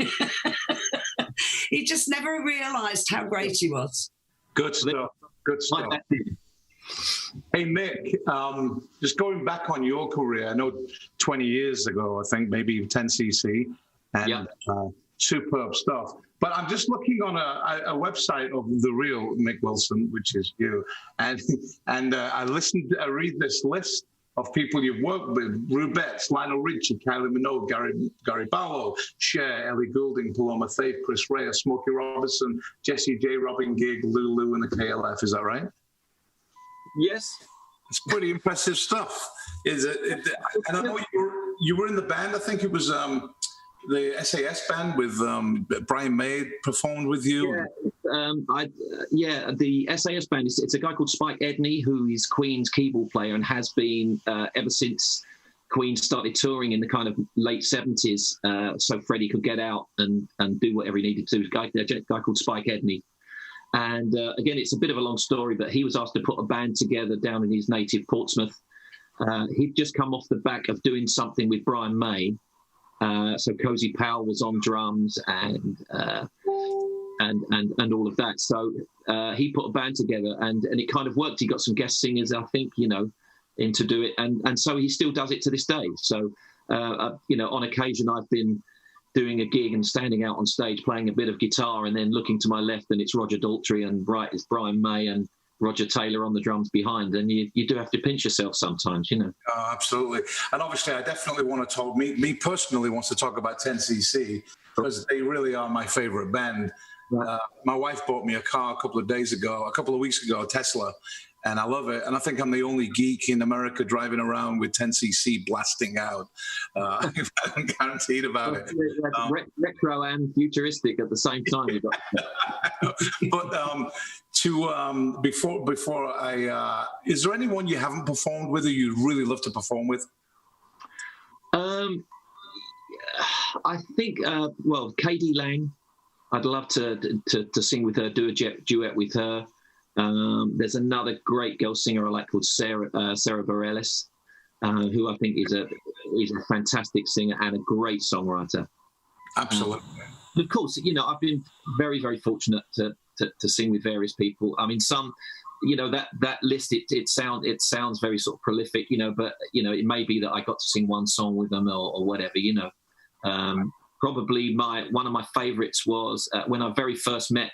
He just never realised how great he was. Good stuff. Good stuff. Hey, Mick, just going back on your career, I know 20 years ago, I think, maybe 10cc. And superb stuff. But I'm just looking on a website of the real Mick Wilson, which is you, and I read this list of people you've worked with: Rubettes, Lionel Richie, Kylie Minogue, Gary Barlow, Cher, Ellie Goulding, Paloma Faith, Chris Rea, Smokey Robinson, Jessie J, Robin Gibb, Lulu, and the KLF. Is that right? Yes. It's pretty impressive stuff. Is it? And I know you were in the band. I think it was. The SAS band with Brian May performed with you. The SAS band. It's a guy called Spike Edney, who is Queen's keyboard player and has been ever since Queen started touring in the kind of late 70s, so Freddie could get out and do whatever he needed to. A guy called Spike Edney. And again, it's a bit of a long story, but he was asked to put a band together down in his native Portsmouth. He'd just come off the back of doing something with Brian May. So Cozy Powell was on drums and all of that. So he put a band together and it kind of worked. He got some guest singers, I think, you know, in to do it. And so he still does it to this day. So, you know, on occasion I've been doing a gig and standing out on stage playing a bit of guitar and then looking to my left and it's Roger Daltrey and it's Brian May and Roger Taylor on the drums behind, and you do have to pinch yourself sometimes, you know. Oh, absolutely. And obviously, I definitely want to talk, me personally wants to talk about 10cc, because they really are my favorite band. Right. My wife bought me a car a couple of weeks ago, a Tesla, and I love it. And I think I'm the only geek in America driving around with 10cc blasting out. I'm guaranteed about it. Retro and futuristic at the same time. But before I, is there anyone you haven't performed with or you'd really love to perform with? I think, K.D. Lang. I'd love to sing with her, do a duet with her. There's another great girl singer I like called Sarah Bareilles, who I think is a fantastic singer and a great songwriter. Absolutely. Of course, you know, I've been very, very fortunate to sing with various people. I mean, some, you know, that list it sounds very sort of prolific, you know, but you know, it may be that I got to sing one song with them or whatever, you know. Probably one of my favourites was when I very first met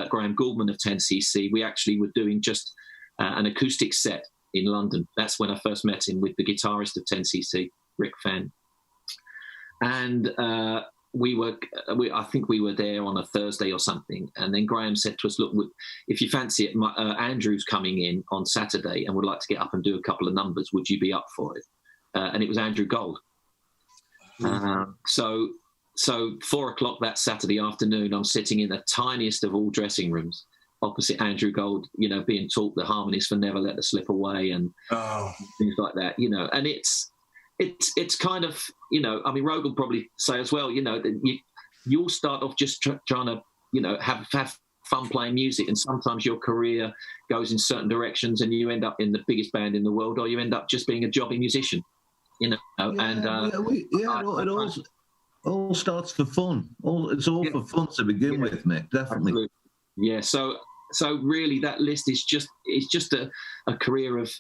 Graham Gouldman of 10cc. We actually were doing just an acoustic set in London. That's when I first met him with the guitarist of 10cc, Rick Fenn. And I think we were there on a Thursday or something, and then Graham said to us, "Look, if you fancy it, Andrew's coming in on Saturday and would like to get up and do a couple of numbers. Would you be up for it?" And it was Andrew Gold. So 4:00 that Saturday afternoon, I'm sitting in the tiniest of all dressing rooms, opposite Andrew Gold, being taught the harmonies for Never Let Us Slip Away and things like that, and it's kind of, I mean, Roag will probably say as well, that you'll start off just trying to, have fun playing music, and sometimes your career goes in certain directions and you end up in the biggest band in the world, or you end up just being a jobbing musician, it all starts for fun. It's all for fun to begin with, Mick, definitely. Absolutely. Yeah, so really that list is just a career of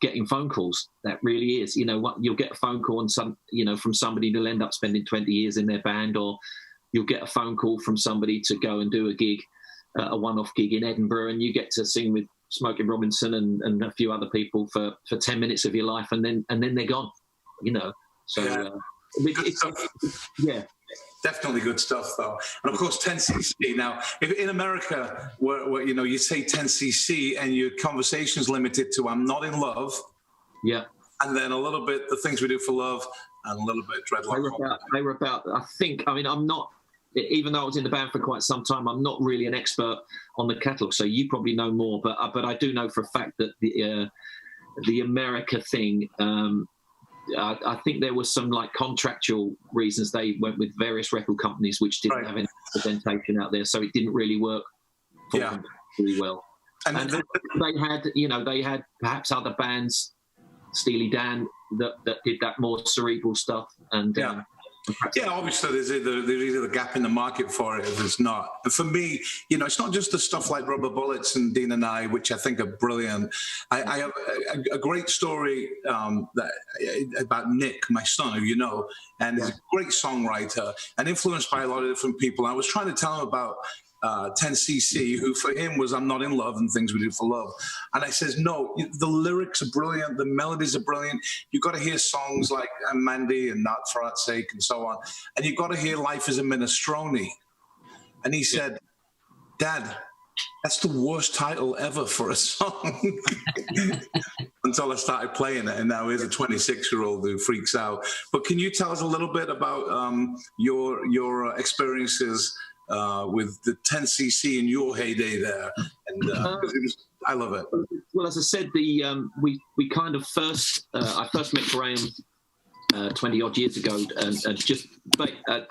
getting phone calls. That really is. You'll get a phone call and from somebody who'll end up spending 20 years in their band, or you'll get a phone call from somebody to go and do a gig, a one-off gig in Edinburgh, and you get to sing with Smokey Robinson and a few other people for 10 minutes of your life, and then they're gone. Yeah. Definitely good stuff, though. And of course, 10cc. Now, if in America, where you say 10cc and your conversation's limited to "I'm not in love," yeah, and then a little bit "The Things We Do for Love," and a little bit "Dreadlock." They were about. I think. I mean, I'm not. Even though I was in the band for quite some time, I'm not really an expert on the catalogue. So you probably know more, but I do know for a fact that the America thing. I think there was some contractual reasons they went with various record companies which didn't have any representation out there, so it didn't really work for them really well. And they had perhaps other bands, Steely Dan, that did that more cerebral stuff. And obviously there's either a gap in the market for it or there's not. And for me, it's not just the stuff like Rubber Bullets and Dean and I, which I think are brilliant. I have a great story about Nick, my son, who and he's a great songwriter and influenced by a lot of different people. I was trying to tell him about 10cc, who for him was "I'm Not in Love" and "Things We Do for Love," and I says, no, the lyrics are brilliant, the melodies are brilliant. You've got to hear songs like "Mandy" and "Not For Our Sake" and so on, and you've got to hear "Life Is a Minestrone." And he said, "Dad, that's the worst title ever for a song." Until I started playing it, and now here's a 26-year-old who freaks out. But can you tell us a little bit about your experiences with the 10cc in your heyday there? And I love it. Well, as I said, we kind of I first met Graham 20 odd years ago, and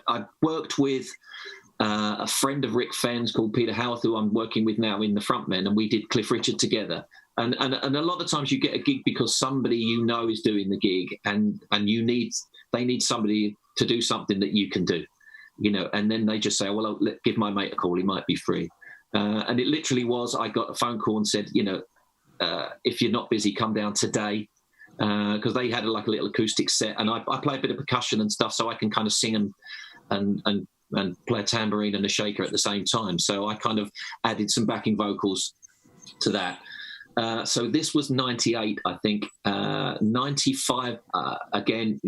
I worked with a friend of Rick Fenn's called Peter Howarth, who I'm working with now in the Frontmen, and we did Cliff Richard together. And a lot of times you get a gig because somebody is doing the gig, and they need somebody to do something that you can do. And then they just say, well, give my mate a call, he might be free. And it literally was, I got a phone call and said, if you're not busy, come down today. Because they had a little acoustic set, and I play a bit of percussion and stuff, so I can kind of sing and play a tambourine and a shaker at the same time. So I kind of added some backing vocals to that. So this was 98, I think. 95, again,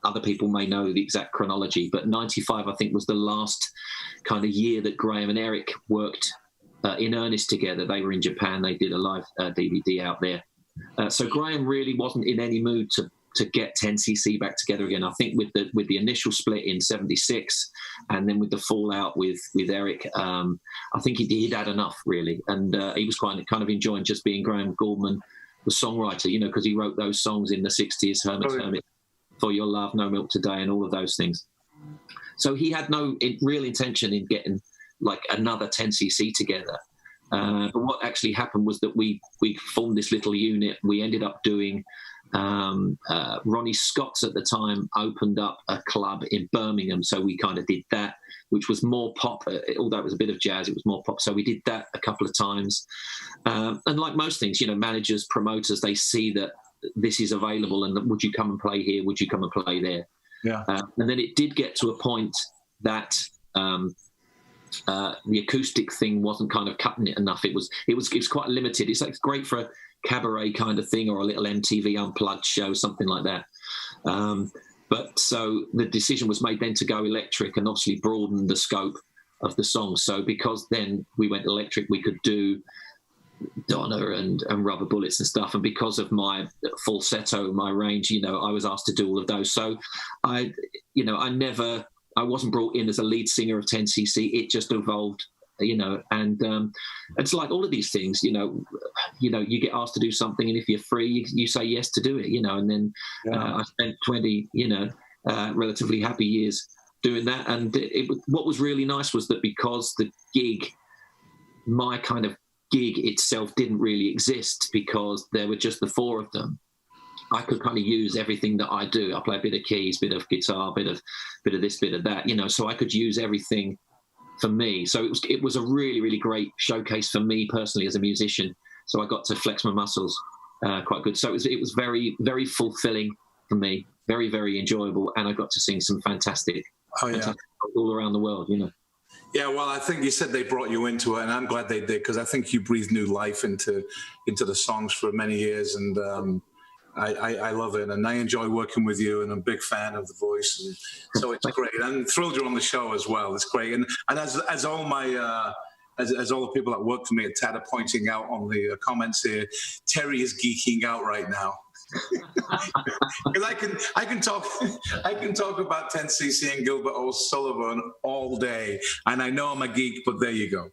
other people may know the exact chronology, but 95, I think, was the last kind of year that Graham and Eric worked in earnest together. They were in Japan. They did a live DVD out there. So Graham really wasn't in any mood to get 10cc back together again. I think with the initial split in 76, and then with the fallout with Eric, I think he'd had enough, really. And he was kind of enjoying just being Graham Gouldman, the songwriter, because he wrote those songs in the 60s, Hermit, For Your Love, No Milk Today, and all of those things. So he had no real intention in getting another 10cc together. But what actually happened was that we formed this little unit. We ended up doing, Ronnie Scott's at the time opened up a club in Birmingham. So we kind of did that, which was more pop. Although it was a bit of jazz, it was more pop. So we did that a couple of times. And like most things, managers, promoters, they see that this is available, and would you come and play here? Would you come and play there? Yeah. And then it did get to a point that the acoustic thing wasn't kind of cutting it enough. It was quite limited. It's great for a cabaret kind of thing or a little MTV Unplugged show, something like that. But so the decision was made then to go electric and obviously broaden the scope of the song. So because then we went electric, we could do Donna and Rubber Bullets and stuff. And because of my falsetto, my range, I was asked to do all of those. So I wasn't brought in as a lead singer of 10cc. It just evolved, and it's like all of these things, you get asked to do something, and if you're free, you say yes to do it, and then I spent 20, relatively happy years doing that. And what was really nice was that because the gig, my kind of gig itself didn't really exist because there were just the four of them, I could kind of use everything that I do. I play a bit of keys, bit of guitar, bit of this, bit of that, so I could use everything for me. So it was a really, really great showcase for me personally as a musician. So I got to flex my muscles quite good. So it was very, very fulfilling for me, very, very enjoyable. And I got to sing some fantastic all around the world, Yeah, well, I think you said they brought you into it, and I'm glad they did, because I think you breathed new life into the songs for many years, and I love it, and I enjoy working with you, and I'm a big fan of the voice, and so it's great. I'm thrilled you're on the show as well. It's great, and as all my as all the people that work for me at TAD are pointing out on the comments here, Terry is geeking out right now. Because I can talk about 10cc and Gilbert O'Sullivan all day, and I know I'm a geek, but there you go.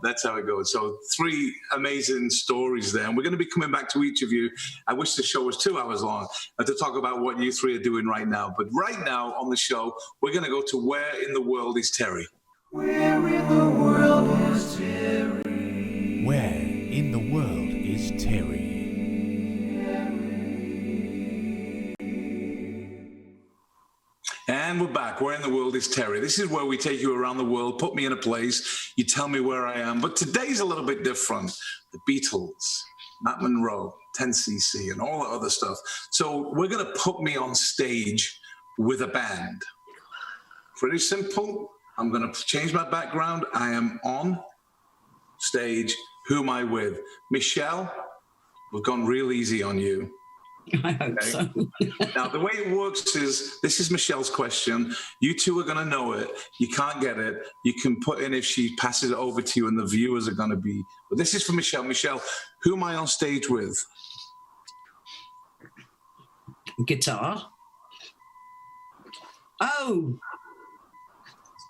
That's how it goes. So 3 amazing stories there, and we're going to be coming back to each of you. I wish the show was 2 hours long to talk about what you 3 are doing right now. But right now on the show, we're going to go to Where in the World is Terry? Where in the world is Terry? Where in the world is Terry? And we're back. Where in the world is Terry? This is where we take you around the world, put me in a place, you tell me where I am. But today's a little bit different. The Beatles, Matt Monro, 10cc, and all that other stuff. So we're going to put me on stage with a band. Pretty simple. I'm going to change my background. I am on stage. Who am I with? Michele, we've gone real easy on you. I hope so. Now, the way it works is, this is Michele's question. You 2 are going to know it. You can't get it. You can put in if she passes it over to you, and the viewers are going to be. But this is for Michele. Michele, who am I on stage with? Guitar. Oh.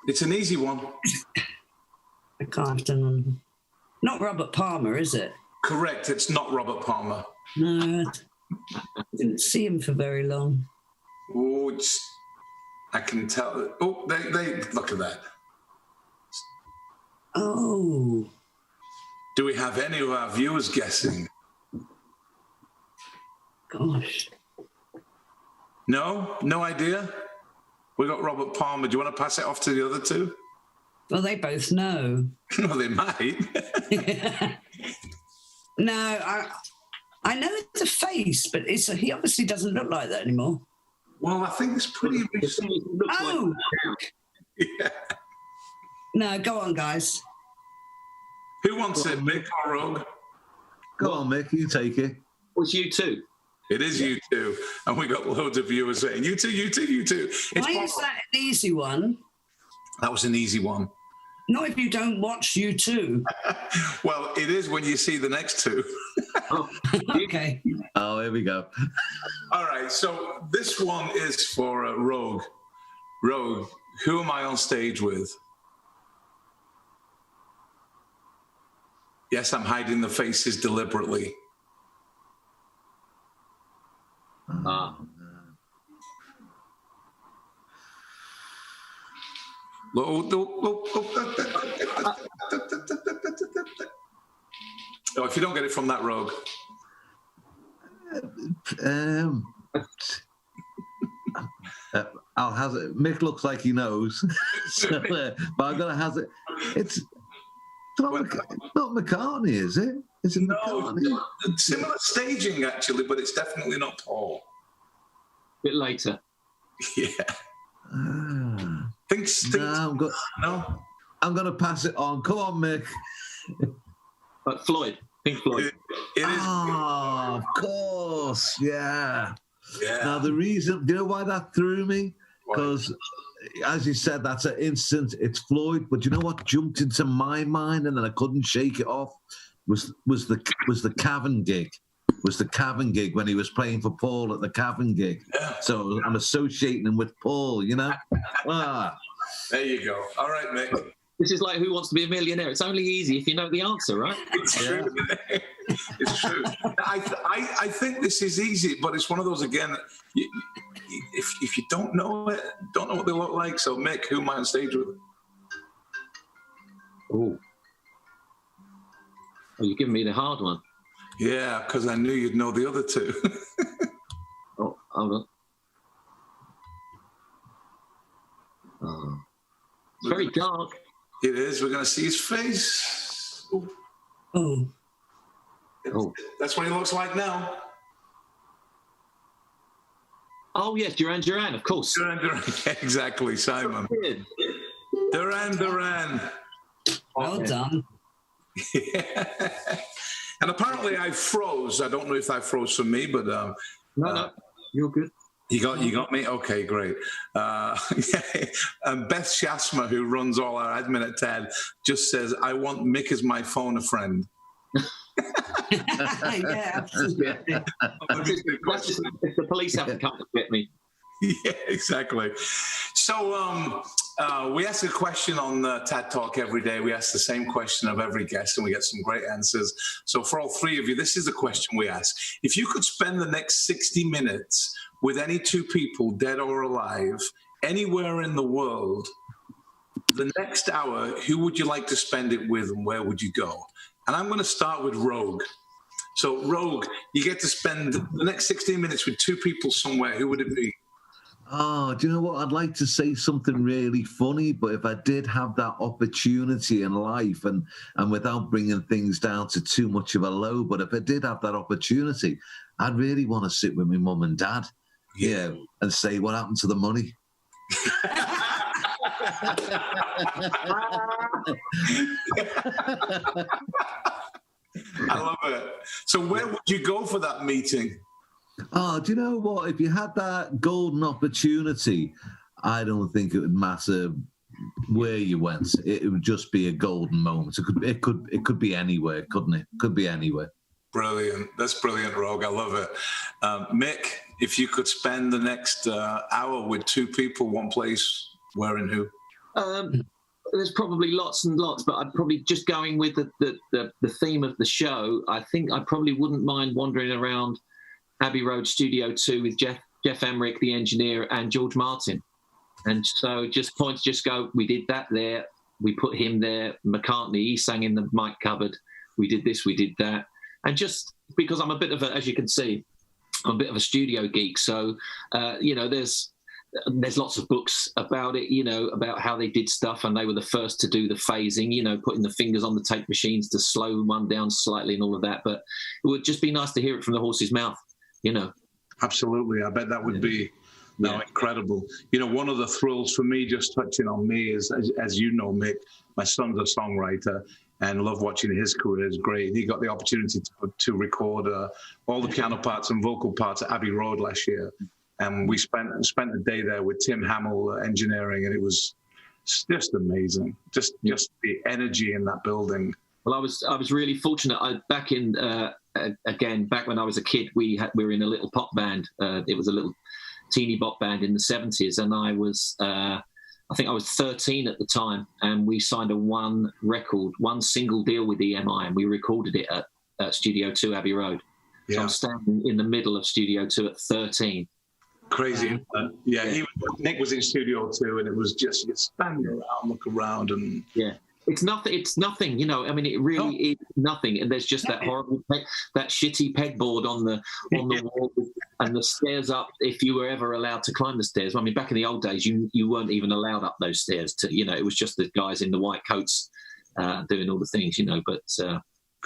It's an easy one. I can't have done. Not Robert Palmer, is it? Correct. It's not Robert Palmer. No. I didn't see him for very long. Oh, I can tell. Oh, they look at that. Oh. Do we have any of our viewers guessing? Gosh. No idea? We got Robert Palmer. Do you want to pass it off to the other 2? Well, they both know. Well, they might. No, I know the face, but he obviously doesn't look like that anymore. Well, I think it's pretty recent. Oh! Yeah. No, go on, guys. Who wants it, Mick or Roag? Go on, Mick, you take it. Was you 2? It is you 2. And we got loads of viewers saying, you 2. Why is that an easy one? That was an easy one. Not if you don't watch U2. Well, it is when you see the next 2. Okay. Oh, here we go. All right, so this one is for Roag. Roag, who am I on stage with? Yes, I'm hiding the faces deliberately. Oh, if you don't get it from that, Roag. I'll hazard. Mick looks like he knows, so, but I'm gonna hazard. It's not McCartney, is it? Is it McCartney? No, similar staging actually, but it's definitely not Paul. A bit later. Yeah. No, I'm going to pass it on. Come on, Mick. Floyd. Pink Floyd. It is. Oh, of course. Yeah. Yeah. Now, the reason, do you know why that threw me? Because, as you said, that's an instant, it's Floyd. But you know what jumped into my mind and then I couldn't shake it off was the Cavern gig. Was the Cavern gig when he was playing for Paul at the Cavern gig. Yeah. So I'm associating him with Paul, you know? There you go. All right, Mick. This is like Who Wants to Be a Millionaire? It's only easy if you know the answer, right? It's true. It's true. I think this is easy, but it's one of those, again, if you don't know it, don't know what they look like. So, Mick, who am I on stage with? Oh, you're giving me the hard one. Yeah, because I knew you'd know the other two. Oh, hold on. Oh. It's very dark. It is. We're going to see his face. Oh. That's what he looks like now. Oh, yes, Duran, of course. Duran. Exactly, Simon. Duran. Well done. Yeah. And apparently I froze. I don't know if that froze for me, but... No, you're good. You got me? Okay, great. And Beth Shasma, who runs all our admin at TED, just says, I want Mick as my phone a friend. Yeah, absolutely. If the police haven't come to get me. Yeah, exactly. So we ask a question on TED Talk every day. We ask the same question of every guest, and we get some great answers. So for all three of you, this is the question we ask. If you could spend the next 60 minutes with any two people, dead or alive, anywhere in the world, the next hour, who would you like to spend it with and where would you go? And I'm going to start with Roag. So, Roag, you get to spend the next 16 minutes with two people somewhere. Who would it be? Oh, do you know what? I'd like to say something really funny, but if I did have that opportunity in life and without bringing things down to too much of a low, but if I did have that opportunity, I'd really want to sit with my mum and dad, and say, what happened to the money? I love it. So where would you go for that meeting? Oh, do you know what? If you had that golden opportunity, I don't think it would matter where you went. It would just be a golden moment. It could be anywhere, couldn't it? Could be anywhere. Brilliant. That's brilliant, Roag. I love it. Mick, if you could spend the next hour with two people, one place, where and who? There's probably lots and lots, but I'd probably just going with the theme of the show. I think I probably wouldn't mind wandering around Abbey Road Studio 2 with Jeff Emmerich, the engineer, and George Martin. And so just go, we did that there, we put him there, McCartney, he sang in the mic cupboard, we did this, we did that. And just because I'm a bit of a, as you can see, I'm a bit of a studio geek, so, there's lots of books about it, about how they did stuff, and they were the first to do the phasing, putting the fingers on the tape machines to slow one down slightly and all of that. But it would just be nice to hear it from the horse's mouth, Absolutely. I bet that would be incredible. One of the thrills for me, just touching on me, is, as you know, Mick, my son's a songwriter and love watching his career. Is great. He got the opportunity to record all the piano parts and vocal parts at Abbey Road last year. And we spent a day there with Tim Hamill engineering, and it was just amazing. Just the energy in that building. Well, I was really fortunate. Back when I was a kid, we were in a little pop band. It was a little teeny bop band in the 70s, and I think I was 13 at the time, and we signed one single deal with EMI, and we recorded it at Studio 2 Abbey Road. Yeah. So I'm standing in the middle of Studio 2 at 13. Crazy. Nick was in Studio 2, and it was just you stand around, look around, and it's nothing. It really is nothing. And there's just that horrible, that shitty pegboard on the wall, and the stairs up. If you were ever allowed to climb the stairs, back in the old days, you weren't even allowed up those stairs. It was just the guys in the white coats doing all the things. But.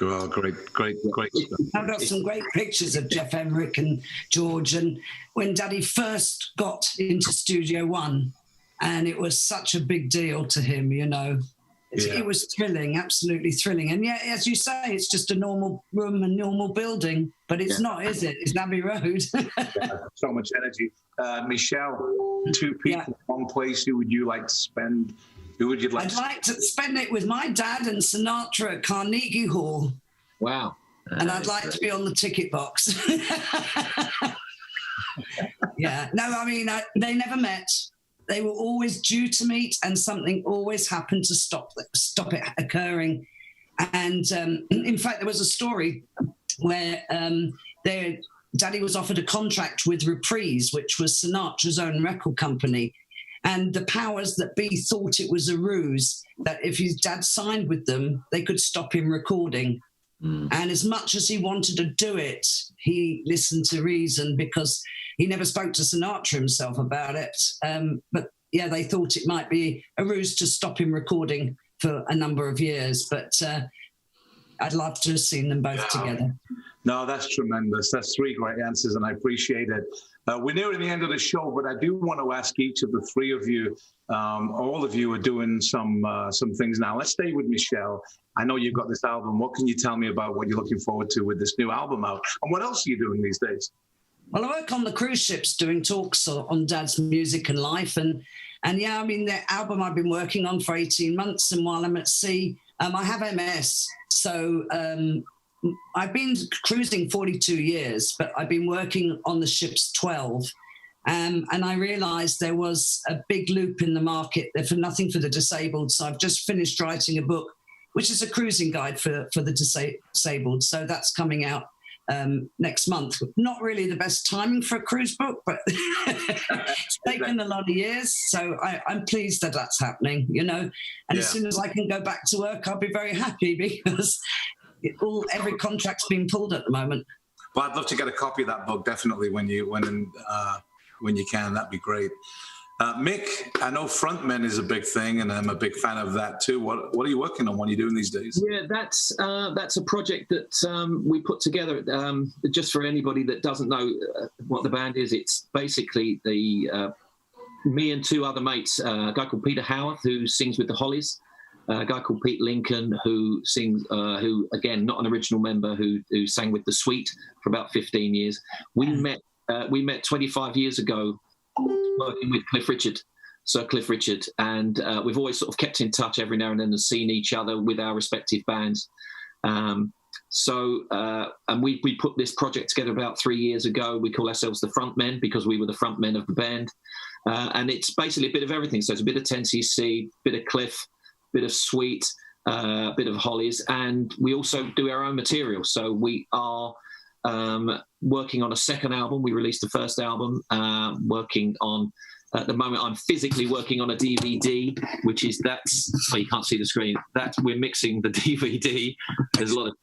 Well, great stuff. I've got some great pictures of Jeff Emmerich and George, and when Daddy first got into Studio One, and it was such a big deal to him, It was thrilling, absolutely thrilling. And yeah, as you say, it's just a normal room, a normal building, but it's not, is it? It's Abbey Road. So much energy. Michelle, two people, one place. Who would you like to spend? Who would you like? I'd like to spend it with my dad and Sinatra at Carnegie Hall. Wow. And I'd like to be on the ticket box. Yeah. No, I mean, they never met. They were always due to meet, and something always happened to stop it occurring. And in fact, there was a story where their daddy was offered a contract with Reprise, which was Sinatra's own record company. And the powers that be thought it was a ruse, that if his dad signed with them, they could stop him recording. And as much as he wanted to do it, he listened to reason, because he never spoke to Sinatra himself about it. But yeah, they thought it might be a ruse to stop him recording for a number of years. But I'd love to have seen them both together. No, that's tremendous. That's three great answers, and I appreciate it. We're nearing the end of the show, but I do want to ask each of the three of you, all of you are doing some things now. Let's stay with Michele. I know you've got this album. What can you tell me about what you're looking forward to with this new album out? And what else are you doing these days? Well, I work on the cruise ships doing talks on Dad's music and life. And yeah, I mean, the album I've been working on for 18 months. And while I'm at sea, I have MS. So I've been cruising 42 years, but I've been working on the ships 12. And I realised there was a big loop in the market there for nothing for the disabled. So I've just finished writing a book, which is a cruising guide for the disabled. So that's coming out next month. Not really the best timing for a cruise book, but it's taken a lot of years. So I'm pleased that that's happening, you know. And as soon as I can go back to work, I'll be very happy, because every contract's being pulled at the moment. Well, I'd love to get a copy of that book, definitely, when you can. That'd be great. Mick, I know frontmen is a big thing, and I'm a big fan of that too. What are you working on? What are you doing these days? Yeah, that's a project that we put together. Just for anybody that doesn't know what the band is, it's basically me and two other mates, a guy called Peter Howarth, who sings with the Hollies, a guy called Pete Lincoln, who sings, who again, not an original member, who sang with the Sweet for about 15 years. We met 25 years ago, working with Sir Cliff Richard, and we've always sort of kept in touch every now and then and seen each other with our respective bands. And we put this project together about 3 years ago. We call ourselves the Frontmen because we were the frontmen of the band. And it's basically a bit of everything. So it's a bit of 10cc, bit of Cliff, bit of Sweet, bit of Hollies, and we also do our own material. So we are working on a second album. We released the first album, working on, at the moment, I'm physically working on a DVD, which is, so you can't see the screen, that we're mixing the DVD. There's a lot of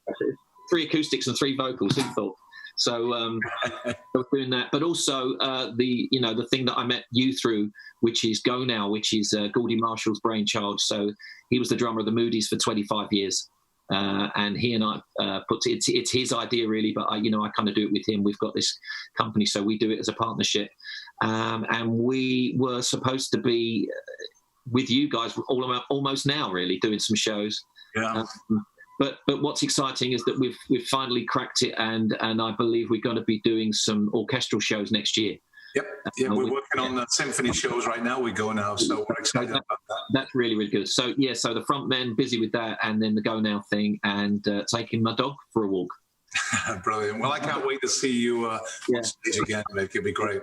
3 acoustics and 3 vocals, who thought? So we're doing that, but also the thing that I met you through, which is Go Now, which is Goldie Marshall's brainchild. So he was the drummer of the Moodies for 25 years. And he and I it's his idea really, but I kind of do it with him. We've got this company, so we do it as a partnership. And we were supposed to be with you guys almost now, really, doing some shows. Yeah. But what's exciting is that we've finally cracked it, and I believe we're going to be doing some orchestral shows next year. Yep. Yeah, we're working on the symphony shows right now. We go now, so we're excited about that. That's really, really good. So yeah, so the front men busy with that, and then the Go Now thing, and taking my dog for a walk. Brilliant. Well, I can't wait to see you on stage again, Mick. It'll be great.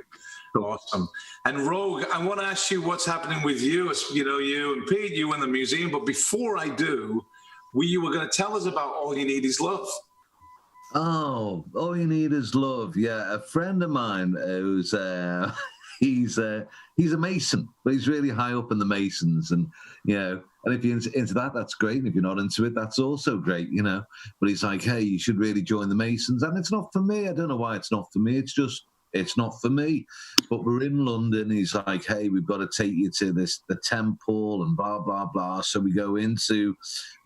Awesome. And Roag, I want to ask you what's happening with you. You and Pete, you in the museum. But before I do, you were going to tell us about All You Need Is Love. Oh, All You Need Is Love. Yeah, a friend of mine who's he's a Mason, but he's really high up in the Masons, and and if you're into that, that's great. And if you're not into it, that's also great, But he's like, hey, you should really join the Masons, and it's not for me. I don't know why it's not for me. It's just it's not for me. But we're in London. He's like, hey, we've got to take you to the temple and blah, blah, blah. So we go into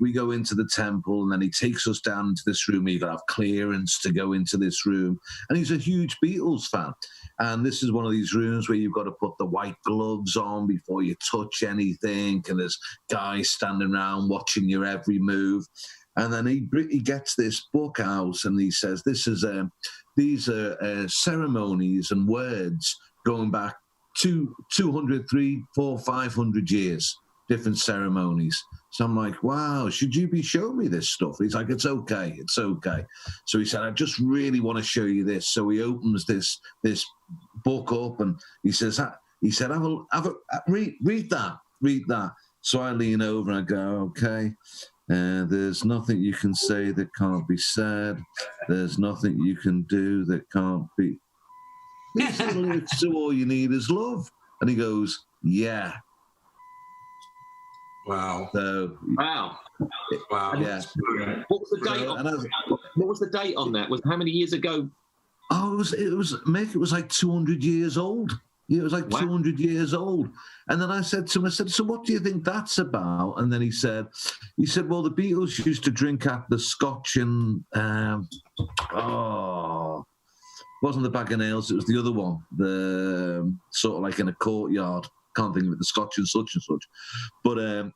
the temple, and then he takes us down into this room. You got to have clearance to go into this room. And he's a huge Beatles fan. And this is one of these rooms where you've got to put the white gloves on before you touch anything. And there's guys standing around watching your every move. And then he gets this book out, and he says, these are ceremonies and words going back 200, 300, 400, 500 years, different ceremonies. So I'm like, wow, should you be showing me this stuff? He's like, it's okay. So he said, I just really want to show you this. So he opens this book up, and he said, read that. So I lean over and I go, okay. There's nothing you can say that can't be said. There's nothing you can do that can't be. So all you need is love. And he goes, yeah. Wow. So, wow. Yeah. What was the date on that? What was the date on that? Was how many years ago? Oh, it was like 200 years old. Yeah, it was like 200 years old. And then I said to him, so what do you think that's about? And then he said, well, the Beatles used to drink at the Scotch and, wasn't the Bag of Nails, it was the other one, the sort of like in a courtyard. Can't think of it, the Scotch and such. But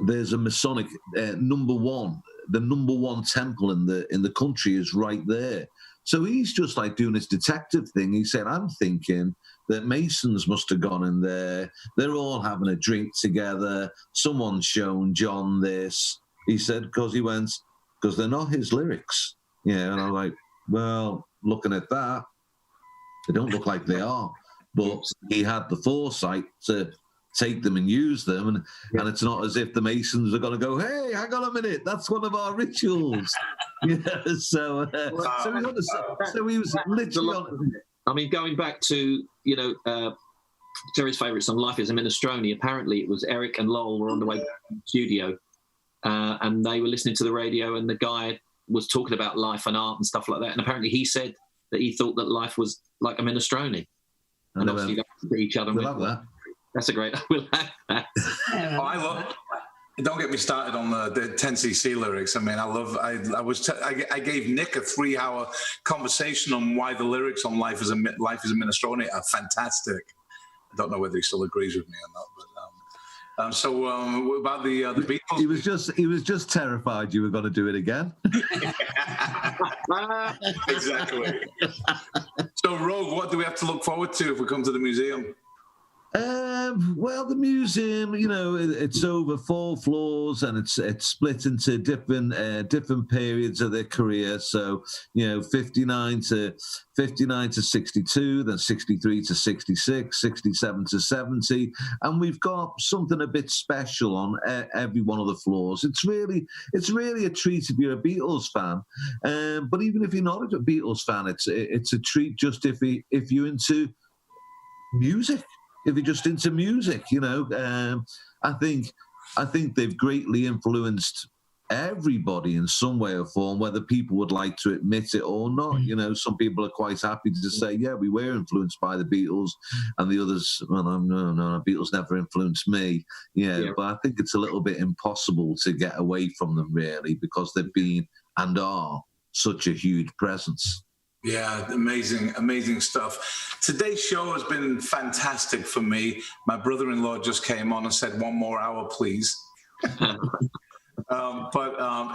there's a Masonic number one. The number one temple in the country is right there. So he's just like doing his detective thing. He said, I'm thinking that Masons must have gone in there. They're all having a drink together. Someone's shown John this. He said, because they're not his lyrics. Yeah, and I'm like, well, looking at that, they don't look like they are. But he had the foresight to take them and use them, and it's not as if the Masons are going to go, hey, hang on a minute, that's one of our rituals. So he was literally on. I mean, going back to, Terry's favourite song, Life is a Minestrone, apparently it was Eric and Lowell were on the way back to the studio, and they were listening to the radio, and the guy was talking about life and art and stuff like that, and apparently he said that he thought that life was like a minestrone. And obviously you don't see each other. We'll have that. That's a great. We'll have that. Don't get me started on the 10cc lyrics. I mean, I gave Nick a 3-hour conversation on why the lyrics on Life is a Minestrone are fantastic. I don't know whether he still agrees with me or not, but so about the Beatles. He was just terrified you were going to do it again. Exactly. So, Roag, what do we have to look forward to if we come to the museum? Well, the museum, it's over 4 floors, and it's split into different periods of their career. So, 59 to 62, then 63 to 66, 67 to 70, and we've got something a bit special on every one of the floors. It's really a treat if you're a Beatles fan, but even if you're not a Beatles fan, it's a treat just if you're into music. If you're just into music, I think they've greatly influenced everybody in some way or form, whether people would like to admit it or not. Some people are quite happy to say, yeah, we were influenced by the Beatles, and the others, well, no, Beatles never influenced me. Yeah, but I think it's a little bit impossible to get away from them, really, because they've been and are such a huge presence. Yeah, amazing stuff. Today's show has been fantastic for me. My brother-in-law just came on and said, 1 more hour, please. But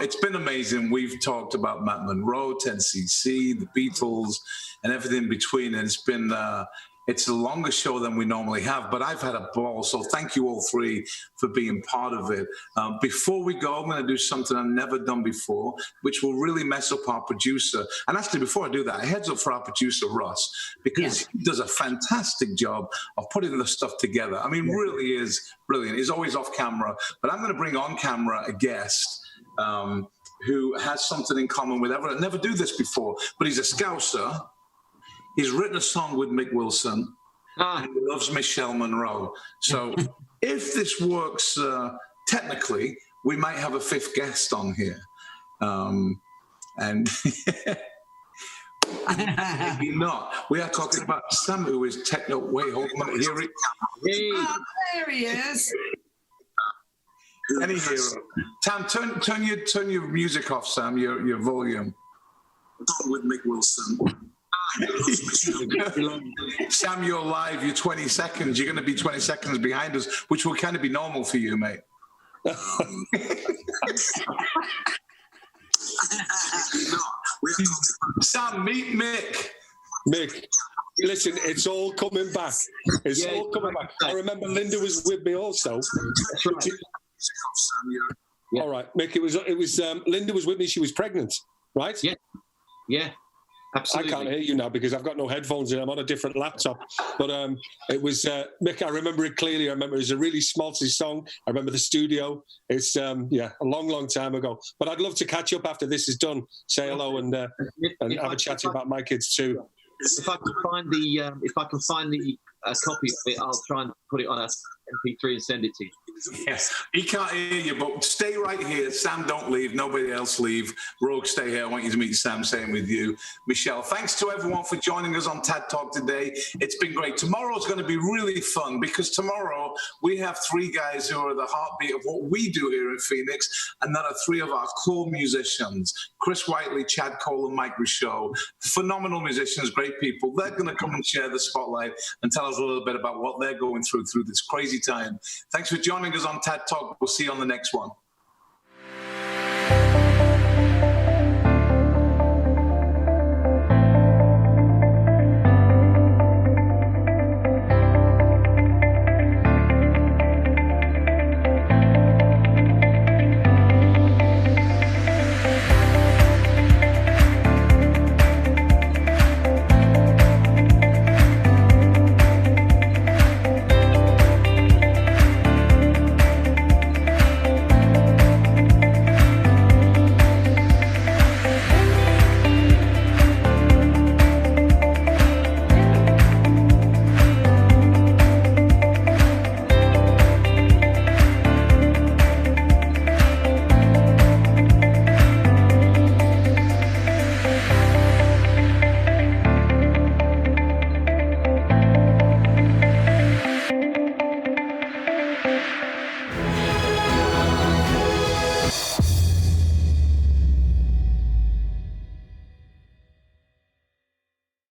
it's been amazing. We've talked about Matt Monro, 10cc, the Beatles, and everything in between. And it's a longer show than we normally have, but I've had a ball. So thank you all 3 for being part of it. Before we go, I'm going to do something I've never done before, which will really mess up our producer. And actually, before I do that, a heads up for our producer, Ross, because he does a fantastic job of putting the stuff together. I mean, really is brilliant. He's always off camera, but I'm going to bring on camera a guest who has something in common with everyone. I never do this before, but he's a Scouser. He's written a song with Mick Wilson, and he loves Michele Monro. So if this works technically, we might have a 5th guest on here. And Maybe not. We are talking about Sam, who is techno. Wait, hold on. Here he there he is. Any hero. Tam, turn your music off, Sam. Your volume. With Mick Wilson. Sam, you're live. You're 20 seconds. You're going to be 20 seconds behind us, which will kind of be normal for you, mate. Sam, meet Mick. Mick, listen, it's all coming back. It's all coming back. I remember Linda was with me also. That's right. All right, Mick, it was Linda was with me. She was pregnant, right? Yeah. Absolutely. I can't hear you now because I've got no headphones in. I'm on a different laptop. But it was, Mick, I remember it clearly. I remember it was a really schmaltzy song. I remember the studio. It's, a long, long time ago. But I'd love to catch up after this is done, say hello and have a chat about my kids too. If I can find the copy of it, I'll try and put it on a MP3 and send it to you. Yes, he can't hear you, but stay right here. Sam, don't leave. Nobody else leave. Roag, stay here. I want you to meet Sam. Same with you, Michelle. Thanks to everyone for joining us on TED Talk today. It's been great. Tomorrow's going to be really fun because tomorrow we have three guys who are the heartbeat of what we do here in Phoenix, and that are three of our core musicians: Chris Whiteley, Chad Cole, and Mike Richaud. Phenomenal musicians, great people. They're going to come and share the spotlight and tell us a little bit about what they're going through this crazy time. Thanks for joining us on TED Talk. We'll see you on the next one.